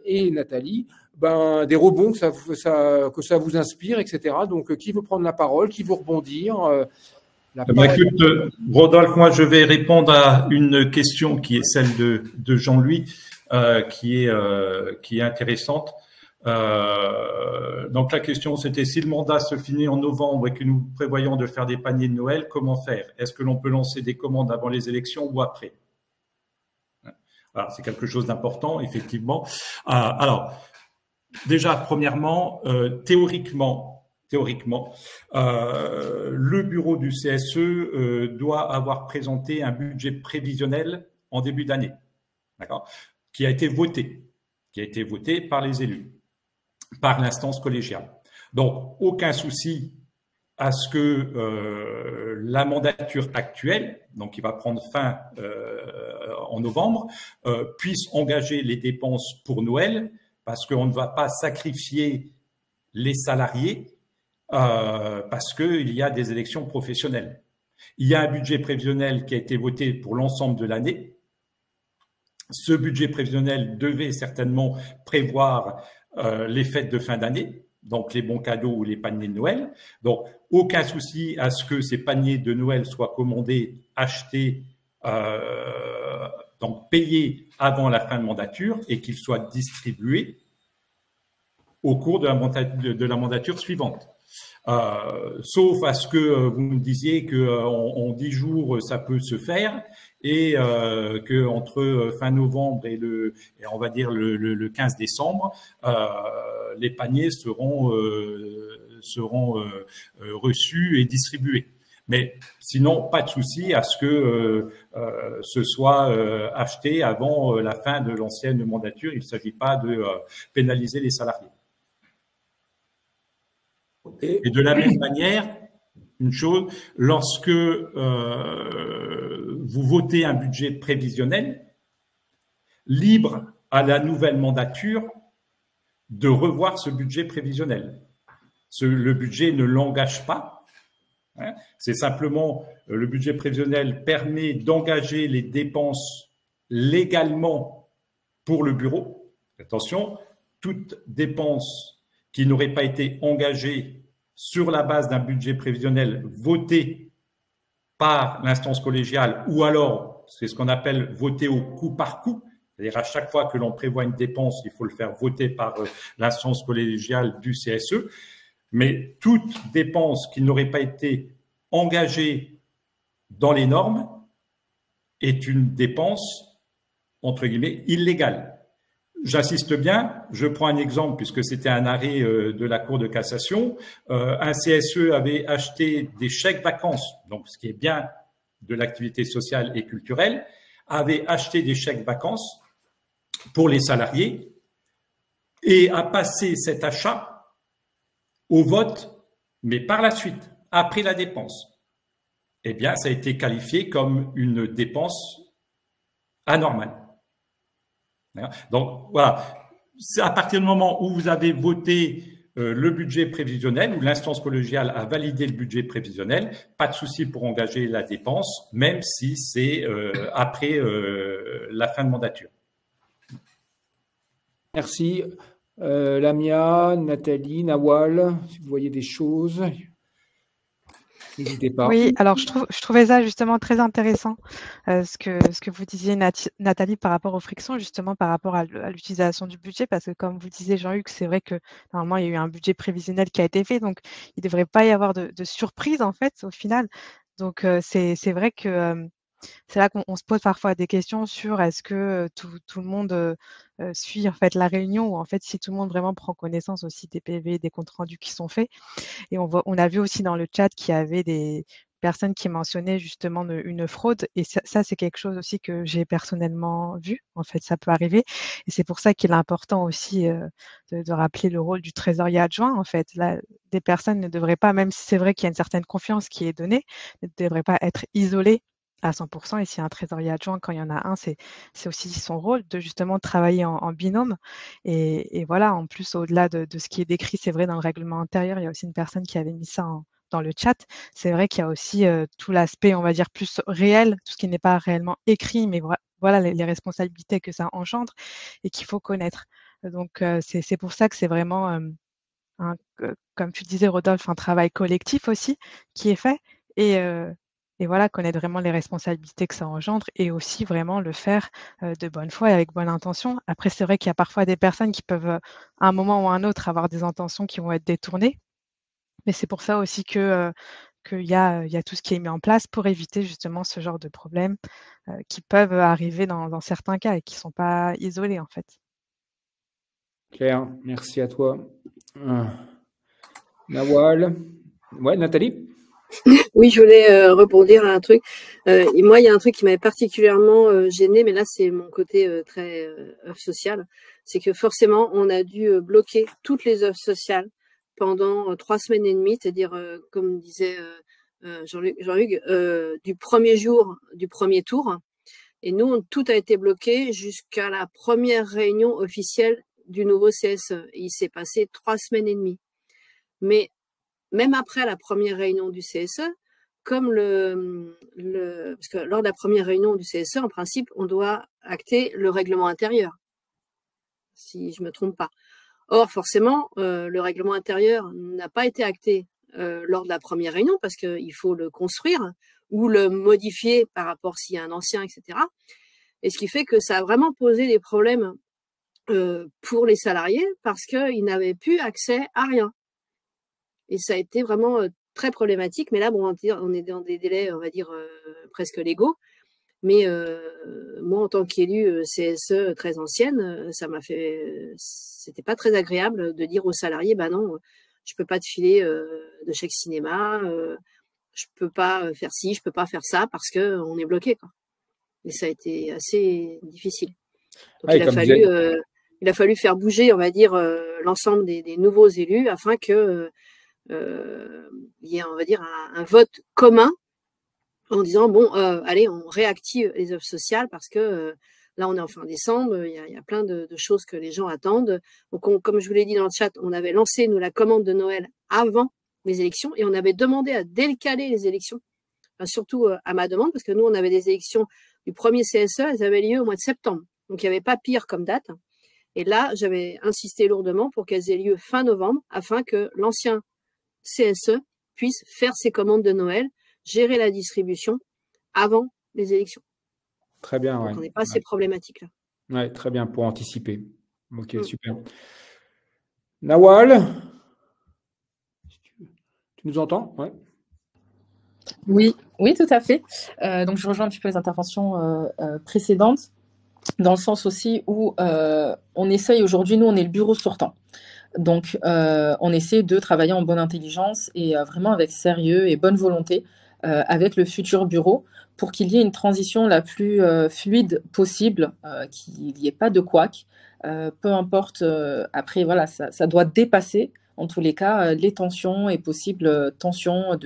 et Nathalie, des rebonds que ça vous inspire, etc. Donc, qui veut prendre la parole, qui veut rebondir écoute, Rodolphe, moi, je vais répondre à une question qui est celle de Jean-Louis. Qui est intéressante. Donc la question c'était, si le mandat se finit en novembre et que nous prévoyons de faire des paniers de Noël, comment faire? Est-ce que l'on peut lancer des commandes avant les élections ou après? Voilà, c'est quelque chose d'important, effectivement. Alors, déjà, premièrement, théoriquement, le bureau du CSE doit avoir présenté un budget prévisionnel en début d'année. D'accord? Qui a été voté par les élus, par l'instance collégiale. Donc, aucun souci à ce que la mandature actuelle, donc qui va prendre fin en novembre, puisse engager les dépenses pour Noël, parce qu'on ne va pas sacrifier les salariés parce qu'il y a des élections professionnelles. Il y a un budget prévisionnel qui a été voté pour l'ensemble de l'année. Ce budget prévisionnel devait certainement prévoir les fêtes de fin d'année, donc les bons cadeaux ou les paniers de Noël. Donc, aucun souci à ce que ces paniers de Noël soient commandés, achetés, donc payés avant la fin de mandature et qu'ils soient distribués au cours de la mandature suivante. Sauf à ce que vous me disiez qu'en 10 jours, ça peut se faire et qu'entre fin novembre et on va dire le 15 décembre, les paniers seront reçus et distribués. Mais sinon, pas de souci à ce que ce soit acheté avant la fin de l'ancienne mandature. Il ne s'agit pas de pénaliser les salariés. Et de la même manière, une chose, lorsque vous votez un budget prévisionnel, libre à la nouvelle mandature de revoir ce budget prévisionnel. Le budget ne l'engage pas. Hein, c'est simplement, le budget prévisionnel permet d'engager les dépenses légalement pour le bureau. Attention, toute dépense qui n'aurait pas été engagée sur la base d'un budget prévisionnel voté par l'instance collégiale, ou alors, c'est ce qu'on appelle voter au coup par coup, c'est-à-dire à chaque fois que l'on prévoit une dépense, il faut le faire voter par l'instance collégiale du CSE, mais toute dépense qui n'aurait pas été engagée dans les normes est une dépense, entre guillemets, illégale. J'insiste bien, je prends un exemple puisque c'était un arrêt de la Cour de cassation. Un CSE avait acheté des chèques vacances, donc ce qui est bien de l'activité sociale et culturelle, avait acheté des chèques vacances pour les salariés et a passé cet achat au vote, mais par la suite, après la dépense. Eh bien, ça a été qualifié comme une dépense anormale. Donc, voilà, à partir du moment où vous avez voté le budget prévisionnel ou l'instance collégiale a validé le budget prévisionnel, pas de souci pour engager la dépense, même si c'est après la fin de mandature. Merci. Lamia, Nathalie, Nawal, si vous voyez des choses, n'hésitez pas. Oui, alors je trouvais ça justement très intéressant, ce que vous disiez, Nathalie, par rapport aux frictions, justement par rapport à l'utilisation du budget, parce que comme vous disiez, Jean-Hugues, c'est vrai que normalement, il y a eu un budget prévisionnel qui a été fait, donc il ne devrait pas y avoir de surprise, en fait, au final. Donc, c'est vrai que c'est là qu'on se pose parfois des questions sur est-ce que tout le monde suit en fait la réunion, ou en fait si tout le monde vraiment prend connaissance aussi des PV, des comptes rendus qui sont faits. Et on a vu aussi dans le chat qu'il y avait des personnes qui mentionnaient justement une fraude, et ça c'est quelque chose aussi que j'ai personnellement vu. En fait, ça peut arriver, et c'est pour ça qu'il est important aussi de rappeler le rôle du trésorier adjoint. En fait, là, des personnes ne devraient pas, même si c'est vrai qu'il y a une certaine confiance qui est donnée, ne devraient pas être isolées à 100%. Et s'il y a un trésorier adjoint, quand il y en a un, c'est aussi son rôle de justement travailler en binôme. Et voilà, en plus, au-delà de ce qui est décrit, c'est vrai, dans le règlement intérieur, il y a aussi une personne qui avait mis ça dans le chat. C'est vrai qu'il y a aussi tout l'aspect, on va dire, plus réel, tout ce qui n'est pas réellement écrit, mais voilà les responsabilités que ça engendre et qu'il faut connaître. Donc, c'est pour ça que c'est vraiment, comme tu disais, Rodolphe, un travail collectif aussi qui est fait. Et voilà, connaître vraiment les responsabilités que ça engendre, et aussi vraiment le faire de bonne foi et avec bonne intention. Après, c'est vrai qu'il y a parfois des personnes qui peuvent, à un moment ou à un autre, avoir des intentions qui vont être détournées. Mais c'est pour ça aussi qu'il y a tout ce qui est mis en place pour éviter justement ce genre de problèmes qui peuvent arriver dans certains cas et qui ne sont pas isolés, en fait. Claire, merci à toi. Nawal. Ouais, Nathalie? Oui, je voulais rebondir à un truc. Et moi, il y a un truc qui m'avait particulièrement gênée, mais là, c'est mon côté très œuvre sociale. C'est que forcément, on a dû bloquer toutes les œuvres sociales pendant 3 semaines et demie, c'est-à-dire, comme disait Jean-Hugues, du premier jour du premier tour. Et nous, tout a été bloqué jusqu'à la première réunion officielle du nouveau CSE. Et il s'est passé 3 semaines et demie. Mais même après la première réunion du CSE, comme parce que lors de la première réunion du CSE, en principe, on doit acter le règlement intérieur, si je me trompe pas. Or, forcément, le règlement intérieur n'a pas été acté lors de la première réunion, parce qu'il faut le construire ou le modifier par rapport s'il y a un ancien, etc. Et ce qui fait que ça a vraiment posé des problèmes pour les salariés, parce qu'ils n'avaient plus accès à rien. Et ça a été vraiment très problématique. Mais là, bon, on est dans des délais, on va dire, presque légaux. Mais moi, en tant qu'élu CSE très ancienne, c'était pas très agréable de dire aux salariés, bah non, je peux pas te filer de chèque cinéma, je peux pas faire ci, je peux pas faire ça, parce que on est bloqué, quoi. Et ça a été assez difficile. Donc il a fallu faire bouger, on va dire, l'ensemble des nouveaux élus, afin que il y ait, on va dire, un vote commun, en disant bon, allez, on réactive les œuvres sociales, parce que là, on est en fin décembre, il y a plein de choses que les gens attendent. Donc, comme je vous l'ai dit dans le chat, on avait lancé, nous, la commande de Noël avant les élections, et on avait demandé à décaler les élections, enfin, surtout à ma demande, parce que nous, on avait des élections du premier CSE, elles avaient lieu au mois de septembre. Donc, il n'y avait pas pire comme date. Et là, j'avais insisté lourdement pour qu'elles aient lieu fin novembre, afin que l'ancien CSE puisse faire ses commandes de Noël, gérer la distribution avant les élections. Très bien. Donc, on n'est pas ces problématiques-là. Ouais, très bien, pour anticiper. Ok, super. Nawal, tu nous entends? Ouais. Oui, tout à fait. Donc, je rejoins un petit peu les interventions précédentes, dans le sens aussi où on essaye aujourd'hui, nous, on est le bureau sortant. Donc, on essaie de travailler en bonne intelligence et vraiment avec sérieux et bonne volonté avec le futur bureau, pour qu'il y ait une transition la plus fluide possible, qu'il n'y ait pas de couac. Peu importe, après, voilà, ça doit dépasser, en tous les cas, les tensions et possibles tensions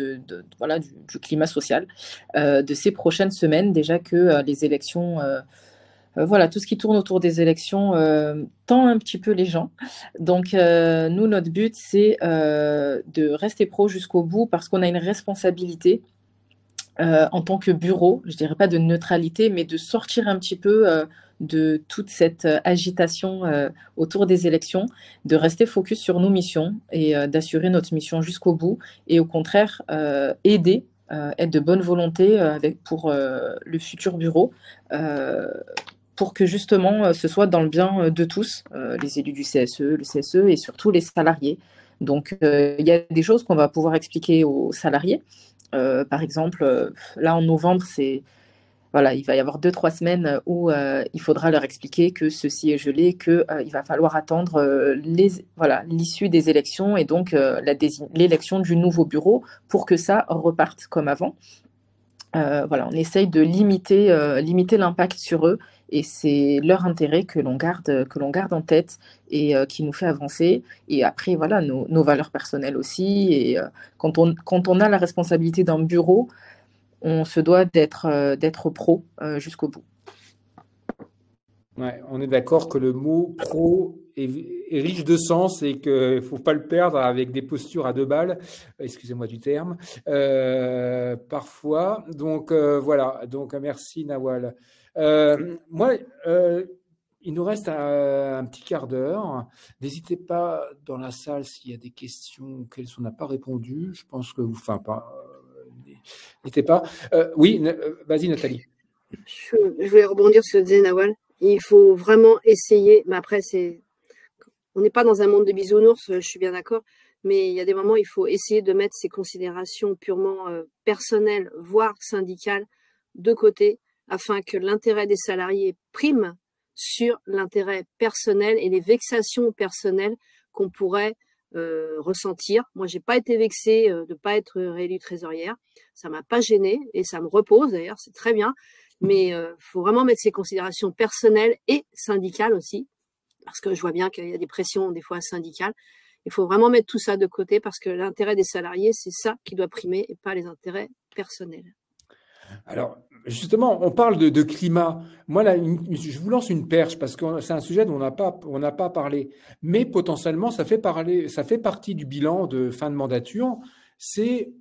voilà, du climat social de ces prochaines semaines, déjà que les élections Voilà, tout ce qui tourne autour des élections tend un petit peu les gens. Donc, nous, notre but, c'est de rester pro jusqu'au bout parce qu'on a une responsabilité en tant que bureau, je dirais pas de neutralité, mais de sortir un petit peu de toute cette agitation autour des élections, de rester focus sur nos missions et d'assurer notre mission jusqu'au bout et au contraire aider, être de bonne volonté pour le futur bureau pour que justement ce soit dans le bien de tous, les élus du CSE, le CSE et surtout les salariés. Donc il y a des choses qu'on va pouvoir expliquer aux salariés. Par exemple, là en novembre, voilà, il va y avoir 2-3 semaines où il faudra leur expliquer que ceci est gelé, qu'il va falloir attendre l'issue des élections et donc l'élection du nouveau bureau pour que ça reparte comme avant. Voilà, on essaye de limiter l'impact sur eux et c'est leur intérêt que l'on garde en tête et qui nous fait avancer. Et après, voilà, nos valeurs personnelles aussi. Et quand on a la responsabilité d'un bureau, on se doit d'être pro jusqu'au bout. Ouais, on est d'accord que le mot pro est riche de sens et qu'il ne faut pas le perdre avec des postures à deux balles, excusez-moi du terme, parfois. Donc voilà, donc merci Nawal. Moi, il nous reste un petit quart d'heure. N'hésitez pas dans la salle s'il y a des questions auxquelles on n'a pas répondu. Je pense que n'hésitez pas. Oui, vas-y Nathalie. Je voulais rebondir sur ce que disait Nawal. Il faut vraiment essayer, mais après, on n'est pas dans un monde de bisounours, je suis bien d'accord, mais il y a des moments où il faut essayer de mettre ces considérations purement personnelles, voire syndicales, de côté, afin que l'intérêt des salariés prime sur l'intérêt personnel et les vexations personnelles qu'on pourrait ressentir. Moi, j'ai pas été vexée de pas être réélue trésorière, ça m'a pas gênée et ça me repose d'ailleurs, c'est très bien. Mais faut vraiment mettre ces considérations personnelles et syndicales aussi, parce que je vois bien qu'il y a des pressions des fois syndicales. Il faut vraiment mettre tout ça de côté parce que l'intérêt des salariés, c'est ça qui doit primer et pas les intérêts personnels. Alors, justement, on parle de climat. Moi, là, je vous lance une perche parce que c'est un sujet dont on n'a pas parlé. Mais potentiellement, ça fait partie du bilan de fin de mandature. C'est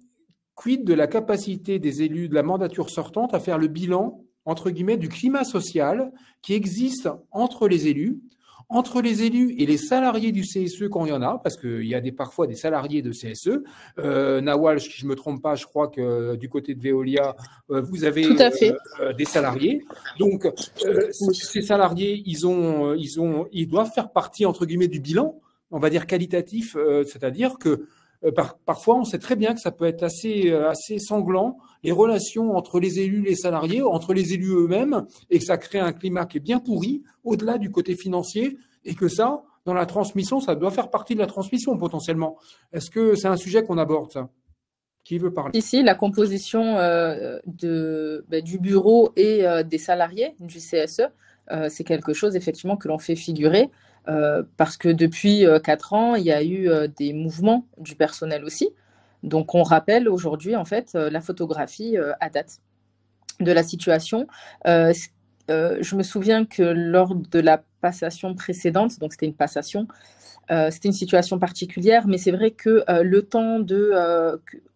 quid de la capacité des élus de la mandature sortante à faire le bilan, entre guillemets, du climat social qui existe entre les élus et les salariés du CSE quand il y en a, parce qu'il y a parfois des salariés de CSE. Nawal, si je ne me trompe pas, je crois que du côté de Veolia, vous avez des salariés. Donc, ces salariés, ils doivent faire partie, entre guillemets, du bilan, on va dire qualitatif, c'est-à-dire que parfois, on sait très bien que ça peut être assez sanglant, les relations entre les élus, les salariés, entre les élus eux-mêmes, et que ça crée un climat qui est bien pourri, au-delà du côté financier, et que ça, dans la transmission, ça doit faire partie de la transmission potentiellement. Est-ce que c'est un sujet qu'on aborde, ça ? Qui veut parler ? Ici, la composition du bureau et des salariés du CSE, c'est quelque chose effectivement que l'on fait figurer. Parce que depuis 4 ans, il y a eu des mouvements du personnel aussi. Donc, on rappelle aujourd'hui, en fait, la photographie à date de la situation. Je me souviens que lors de la passation précédente, donc c'était une passation, c'était une situation particulière, mais c'est vrai que le temps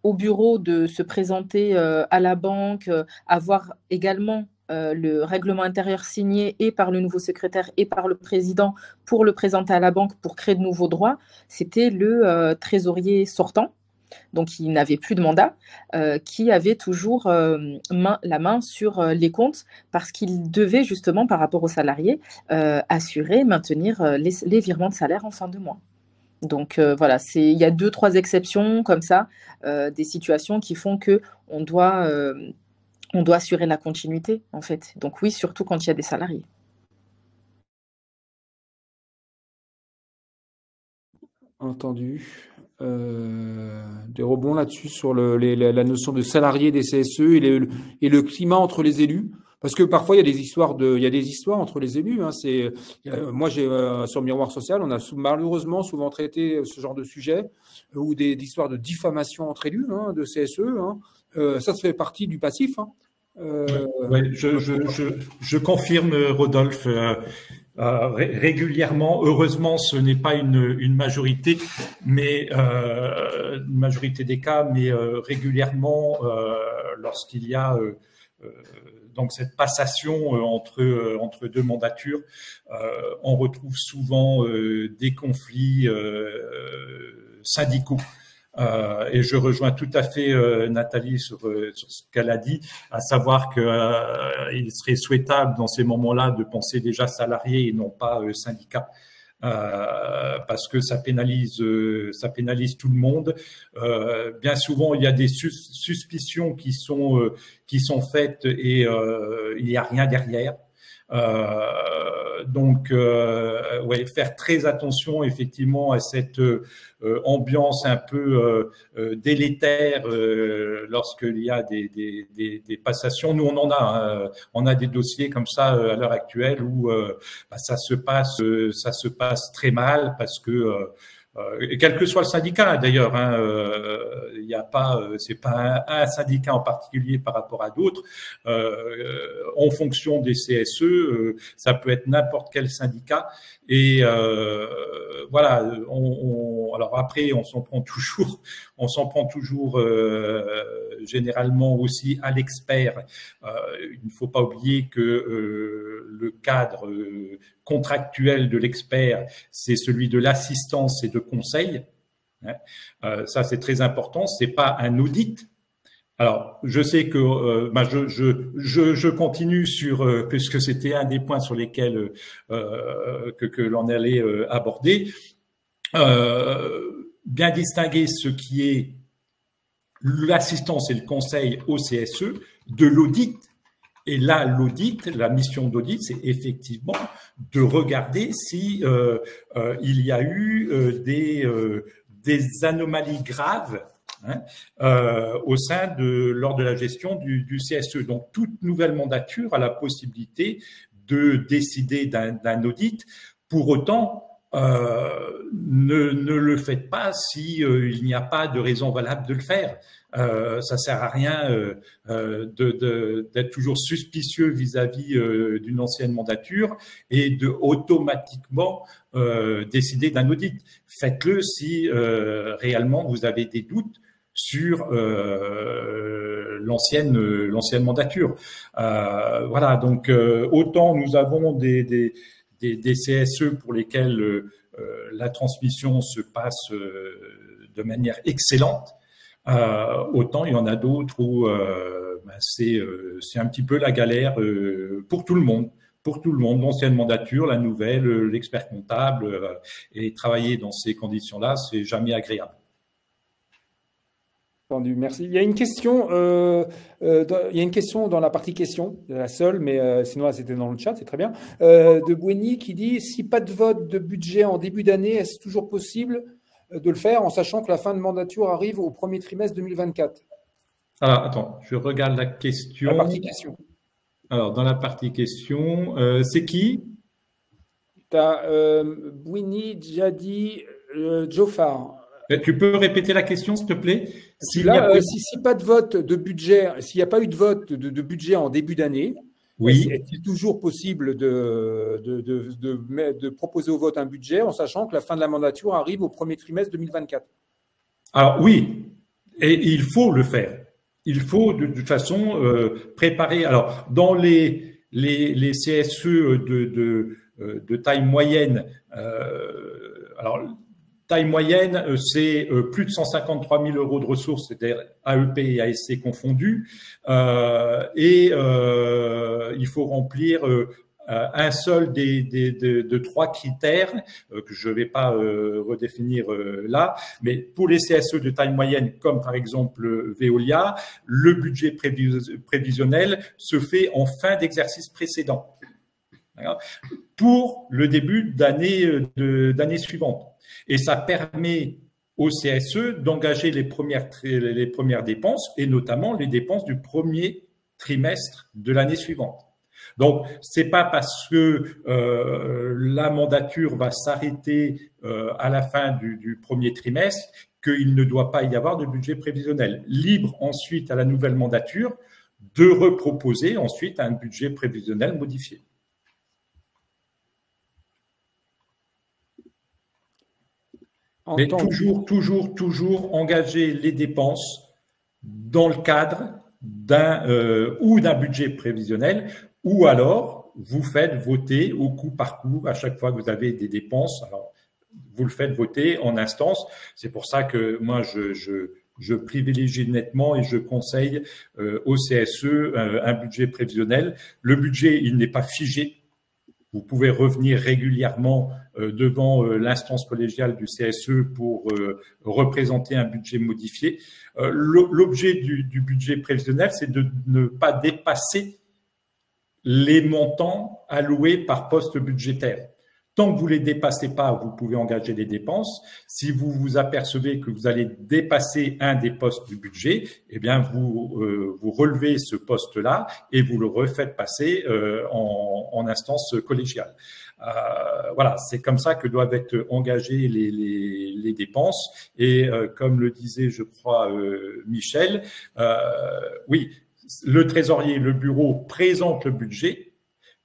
au bureau de se présenter à la banque, avoir également le règlement intérieur signé et par le nouveau secrétaire et par le président pour le présenter à la banque pour créer de nouveaux droits, c'était le trésorier sortant, donc il n'avait plus de mandat, qui avait toujours la main sur les comptes parce qu'il devait justement par rapport aux salariés maintenir les virements de salaire en fin de mois. Donc voilà, il y a 2-3 exceptions comme ça, des situations qui font qu'on doit assurer la continuité, en fait. Donc oui, surtout quand il y a des salariés. Entendu. Des rebonds là-dessus sur la notion de salarié des CSE et le climat entre les élus. Parce que parfois, il y a des histoires entre les élus. Hein. Moi, sur Miroir Social, on a malheureusement souvent traité ce genre de sujet ou des histoires de diffamation entre élus de CSE. Hein. Ça fait partie du passif. Hein. Ouais, je confirme, Rodolphe. Régulièrement, heureusement, ce n'est pas une majorité, mais une majorité des cas, mais régulièrement, lorsqu'il y a donc cette passation entre deux mandatures, on retrouve souvent des conflits syndicaux. Et je rejoins tout à fait Nathalie sur ce qu'elle a dit, à savoir qu'il serait souhaitable dans ces moments-là de penser déjà salarié et non pas syndicat. Parce que ça pénalise tout le monde. Bien souvent, il y a des suspicions qui sont faites et il n'y a rien derrière. Donc, ouais, faire très attention effectivement à cette ambiance un peu délétère lorsqu'il y a des passations. Nous, on en a, on a des dossiers comme ça à l'heure actuelle où ça se passe très mal parce que quel que soit le syndicat d'ailleurs, il n'y a pas, c'est pas un syndicat en particulier par rapport à d'autres. En fonction des CSE, ça peut être n'importe quel syndicat. Et voilà. Alors après, on s'en prend toujours généralement aussi à l'expert. Il ne faut pas oublier que le cadre contractuel de l'expert, c'est celui de l'assistance et de conseil. Ça, c'est très important. C'est pas un audit. Alors, je sais que je continue sur puisque c'était un des points sur lesquels que l'on allait aborder. Bien distinguer ce qui est l'assistance et le conseil au CSE de l'audit. Et là, l'audit, la mission d'audit, c'est effectivement de regarder si il y a eu des anomalies graves au sein lors de la gestion du CSE. Donc, toute nouvelle mandature a la possibilité de décider d'un audit. Pour autant, ne le faites pas si il n'y a pas de raison valable de le faire. Ça sert à rien d'être toujours suspicieux vis-à-vis d'une ancienne mandature et de automatiquement décider d'un audit. Faites-le si réellement vous avez des doutes sur l'ancienne mandature. Voilà, donc autant nous avons des CSE pour lesquels la transmission se passe de manière excellente, autant il y en a d'autres où c'est un petit peu la galère pour tout le monde. Pour tout le monde, l'ancienne mandature, la nouvelle, l'expert comptable, et travailler dans ces conditions-là, c'est jamais agréable. Entendu, merci. Il y a une question, dans la partie questions, la seule, mais sinon c'était dans le chat, c'est très bien, de Boueny qui dit « Si pas de vote de budget en début d'année, est-ce toujours possible de le faire en sachant que la fin de mandature arrive au premier trimestre 2024 ?» Alors, attends, je regarde la question. La partie question. Alors, dans la partie question, c'est qui? Tu as Boueny, Jadi, Jofar. Tu peux répéter la question, s'il te plaît? Si pas de vote de budget, s'il n'y a pas eu de vote de budget en début d'année, oui. Est-il toujours possible de proposer au vote un budget en sachant que la fin de la mandature arrive au premier trimestre 2024? Alors oui, et il faut le faire. Il faut de toute façon préparer. Alors dans les CSE de taille moyenne, alors taille moyenne, c'est plus de 153 000 € de ressources, c'est-à-dire AEP et ASC confondus, et il faut remplir un seul de trois critères que je ne vais pas redéfinir là, mais pour les CSE de taille moyenne, comme par exemple Veolia, le budget prévisionnel se fait en fin d'exercice précédent pour le début d'année suivante. Et ça permet au CSE d'engager les premières dépenses et notamment les dépenses du premier trimestre de l'année suivante. Donc, c'est pas parce que la mandature va s'arrêter à la fin du premier trimestre qu'il ne doit pas y avoir de budget prévisionnel. Libre ensuite à la nouvelle mandature de reproposer ensuite un budget prévisionnel modifié. Mais toujours engager les dépenses dans le cadre d'un budget prévisionnel, ou alors vous faites voter au coup par coup à chaque fois que vous avez des dépenses. Alors, vous le faites voter en instance. C'est pour ça que moi, je privilégie nettement et je conseille au CSE un budget prévisionnel. Le budget, il n'est pas figé. Vous pouvez revenir régulièrement devant l'instance collégiale du CSE pour représenter un budget modifié. L'objet du budget prévisionnel, c'est de ne pas dépasser les montants alloués par poste budgétaire. Tant que vous ne les dépassez pas, vous pouvez engager des dépenses. Si vous vous apercevez que vous allez dépasser un des postes du budget, eh bien vous relevez ce poste-là et vous le refaites passer en instance collégiale. Voilà, c'est comme ça que doivent être engagées les dépenses. Et comme le disait, je crois, Michel, oui, le trésorier, le bureau présente le budget,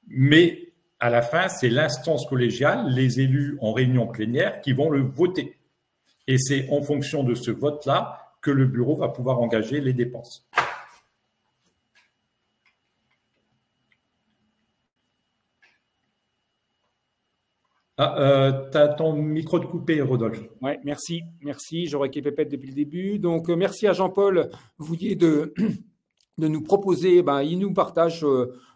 mais à la fin, c'est l'instance collégiale, les élus en réunion plénière qui vont le voter. Et c'est en fonction de ce vote-là que le bureau va pouvoir engager les dépenses. Tu as ton micro de coupé, Rodolphe. Oui, merci. J'aurais qu'il pépette depuis le début. Donc, merci à Jean-Paul Vouillet de nous proposer, il nous partage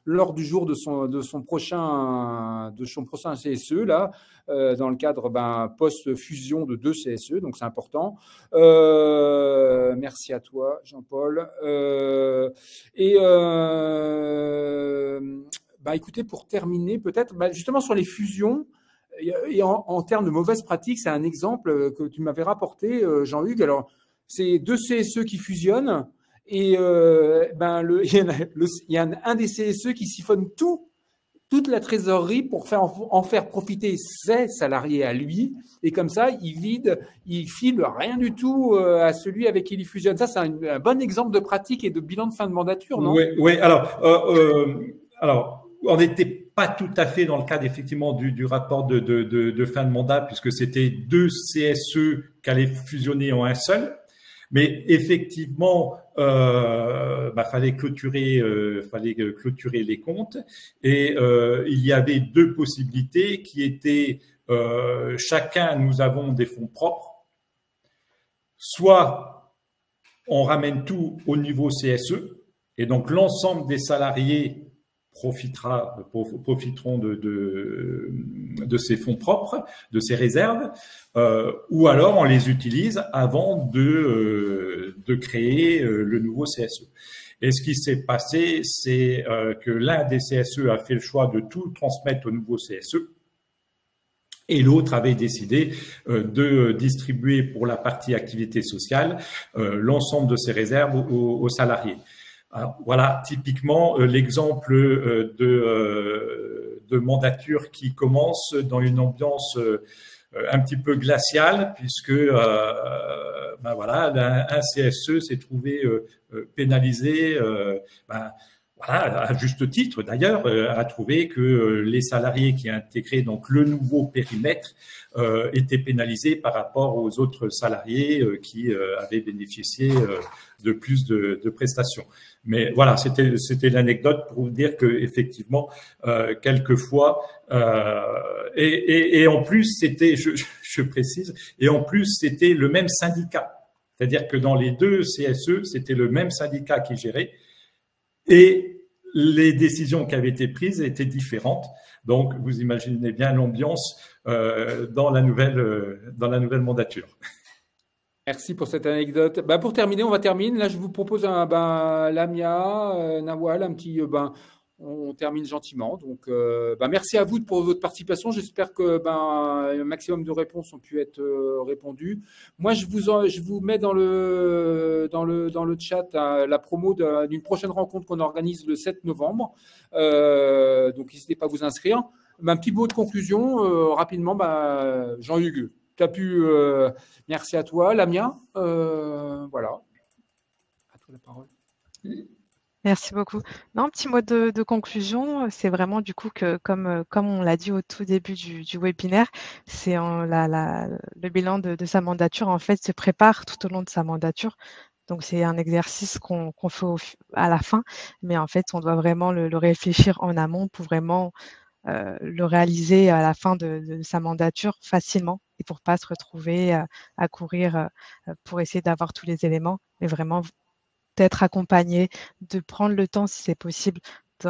lors du jour de son prochain CSE, là, dans le cadre post-fusion de 2 CSE, donc c'est important. Merci à toi, Jean-Paul. Écoutez, pour terminer, peut-être, justement sur les fusions, et en termes de mauvaises pratiques, c'est un exemple que tu m'avais rapporté, Jean-Hugues. Alors, c'est 2 CSE qui fusionnent. Et il y a un des CSE qui siphonne toute la trésorerie pour en faire profiter ses salariés à lui. Et comme ça, il file rien du tout à celui avec qui il fusionne. Ça, c'est un bon exemple de pratique et de bilan de fin de mandature, non? Oui. Alors, on n'était pas tout à fait dans le cadre effectivement du rapport de fin de mandat, puisque c'était 2 CSE qui allaient fusionner en un seul. Mais effectivement, fallait clôturer les comptes, et il y avait 2 possibilités qui étaient chacun, nous avons des fonds propres, soit on ramène tout au niveau CSE, et donc l'ensemble des salariés profiteront de ces fonds propres, de ces réserves, ou alors on les utilise avant de créer le nouveau CSE. Et ce qui s'est passé, c'est que l'un des CSE a fait le choix de tout transmettre au nouveau CSE, et l'autre avait décidé de distribuer pour la partie activité sociale l'ensemble de ses réserves aux salariés. Alors, voilà, typiquement l'exemple de mandature qui commence dans une ambiance un petit peu glaciale, puisque un CSE s'est trouvé pénalisé, à juste titre d'ailleurs, a trouvé que les salariés qui intégraient donc le nouveau périmètre étaient pénalisés par rapport aux autres salariés qui avaient bénéficié de plus de prestations. Mais voilà, c'était l'anecdote pour vous dire que effectivement, quelquefois, et en plus c'était, je précise, et en plus c'était le même syndicat. C'est-à-dire que dans les 2 CSE, c'était le même syndicat qui gérait, et les décisions qui avaient été prises étaient différentes. Donc, vous imaginez bien l'ambiance dans la nouvelle mandature. Merci pour cette anecdote. Pour terminer, on va terminer. Là, je vous propose Lamia, Nawal, un petit. On termine gentiment. Donc, merci à vous pour votre participation. J'espère que un maximum de réponses ont pu être répondues. Moi, je vous mets dans le chat la promo d'une prochaine rencontre qu'on organise le 7 novembre. Donc, n'hésitez pas à vous inscrire. Un petit mot de conclusion rapidement. Jean-Hugues, tu as pu. Merci à toi, Lamia. Voilà. À toi la parole. Merci beaucoup. Non, petit mot de conclusion, c'est vraiment du coup que comme on l'a dit au tout début du webinaire, c'est le bilan de sa mandature en fait se prépare tout au long de sa mandature. Donc c'est un exercice qu'on fait à la fin, mais en fait on doit vraiment le réfléchir en amont pour vraiment le réaliser à la fin de sa mandature facilement et pour pas se retrouver à courir pour essayer d'avoir tous les éléments, mais vraiment d'être accompagné, de prendre le temps si c'est possible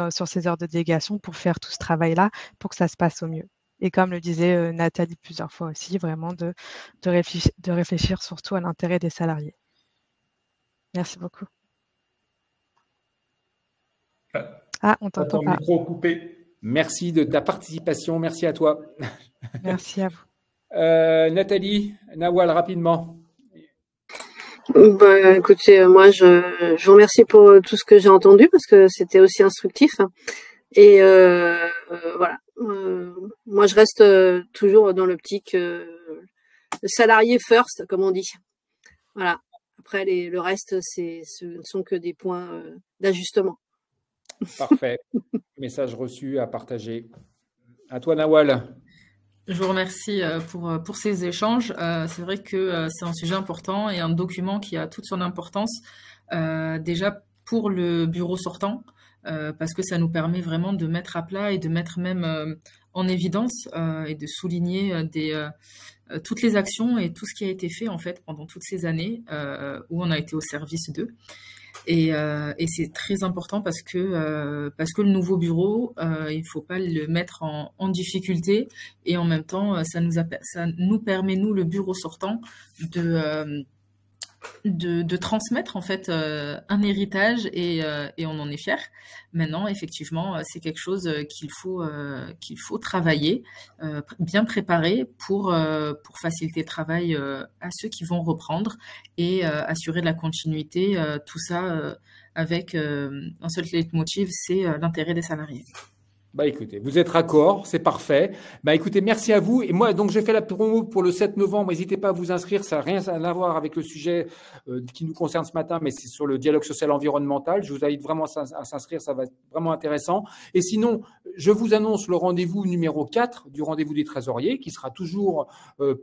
sur ces heures de délégation pour faire tout ce travail-là pour que ça se passe au mieux. Et comme le disait Nathalie plusieurs fois aussi, vraiment de réfléchir surtout à l'intérêt des salariés. Merci beaucoup. Ah, on t'entend pas. Micro coupé. Merci de ta participation. Merci à toi. Merci à vous. Nathalie, Nawal, rapidement. Écoutez, moi, je vous remercie pour tout ce que j'ai entendu parce que c'était aussi instructif. Et voilà. Moi, je reste toujours dans l'optique salarié first, comme on dit. Voilà. Après, le reste, ce ne sont que des points d'ajustement. Parfait. Message reçu à partager. À toi, Nawal. Je vous remercie pour ces échanges. C'est vrai que c'est un sujet important et un document qui a toute son importance, déjà pour le bureau sortant, parce que ça nous permet vraiment de mettre à plat et de mettre même en évidence et de souligner toutes les actions et tout ce qui a été fait en fait pendant toutes ces années où on a été au service d'eux. Et c'est très important parce que le nouveau bureau, il ne faut pas le mettre en difficulté et en même temps, ça nous permet, nous, le bureau sortant, de transmettre en fait un héritage et on en est fiers. Maintenant, effectivement, c'est quelque chose qu'il faut travailler, bien préparer pour faciliter le travail à ceux qui vont reprendre et assurer de la continuité, tout ça avec un seul leitmotiv, c'est l'intérêt des salariés. Bah écoutez, vous êtes raccord, c'est parfait. Bah écoutez, merci à vous. Et moi, donc, j'ai fait la promo pour le 7 novembre. N'hésitez pas à vous inscrire. Ça n'a rien à voir avec le sujet qui nous concerne ce matin, mais c'est sur le dialogue social environnemental. Je vous invite vraiment à s'inscrire. Ça va être vraiment intéressant. Et sinon, je vous annonce le rendez-vous numéro 4 du rendez-vous des trésoriers qui sera toujours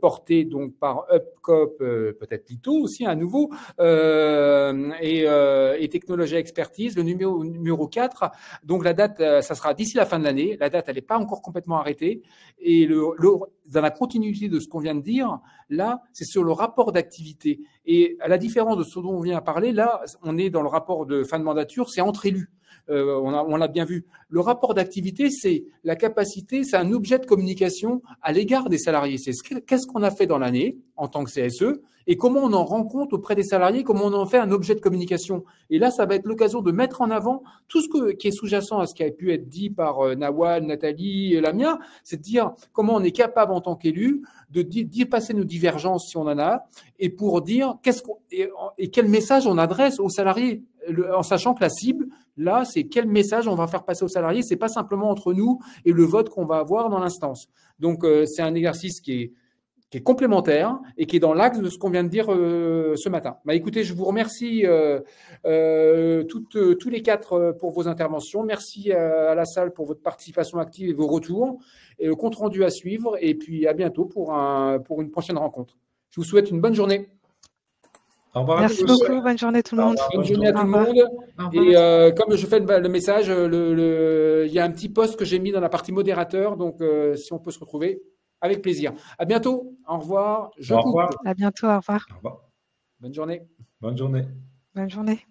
porté donc par UpCoop, peut-être Lito aussi à nouveau, et Technologie Expertise. Le numéro 4. Donc la date, ça sera d'ici la fin de l'année. La date, elle n'est pas encore complètement arrêtée. Et dans la continuité de ce qu'on vient de dire, là, c'est sur le rapport d'activité. Et à la différence de ce dont on vient à parler, là, on est dans le rapport de fin de mandature, c'est entre élus. On l'a bien vu. Le rapport d'activité, c'est la capacité, c'est un objet de communication à l'égard des salariés. C'est qu'est-ce qu'on a fait dans l'année en tant que CSE et comment on en rend compte auprès des salariés, comment on en fait un objet de communication. Et là, ça va être l'occasion de mettre en avant tout ce qui est sous-jacent à ce qui a pu être dit par Nawal, Nathalie et Lamia, c'est de dire comment on est capable en tant qu'élu de dépasser nos divergences si on en a et pour dire quel message on adresse aux salariés, en sachant que la cible, là, c'est quel message on va faire passer aux salariés. C'est pas simplement entre nous et le vote qu'on va avoir dans l'instance. Donc, c'est un exercice qui est complémentaire et qui est dans l'axe de ce qu'on vient de dire ce matin. Bah, écoutez, je vous remercie tous les quatre pour vos interventions. Merci à la salle pour votre participation active et vos retours. Et le compte rendu à suivre. Et puis, à bientôt pour une prochaine rencontre. Je vous souhaite une bonne journée. Au revoir. Merci beaucoup. Bonne journée tout le monde. Bonne journée à tout le monde. Et comme je fais le message, il y a un petit post que j'ai mis dans la partie modérateur. Donc, si on peut se retrouver, avec plaisir. À bientôt. Au revoir. À bientôt. Au revoir. Au revoir. Bonne journée. Bonne journée. Bonne journée.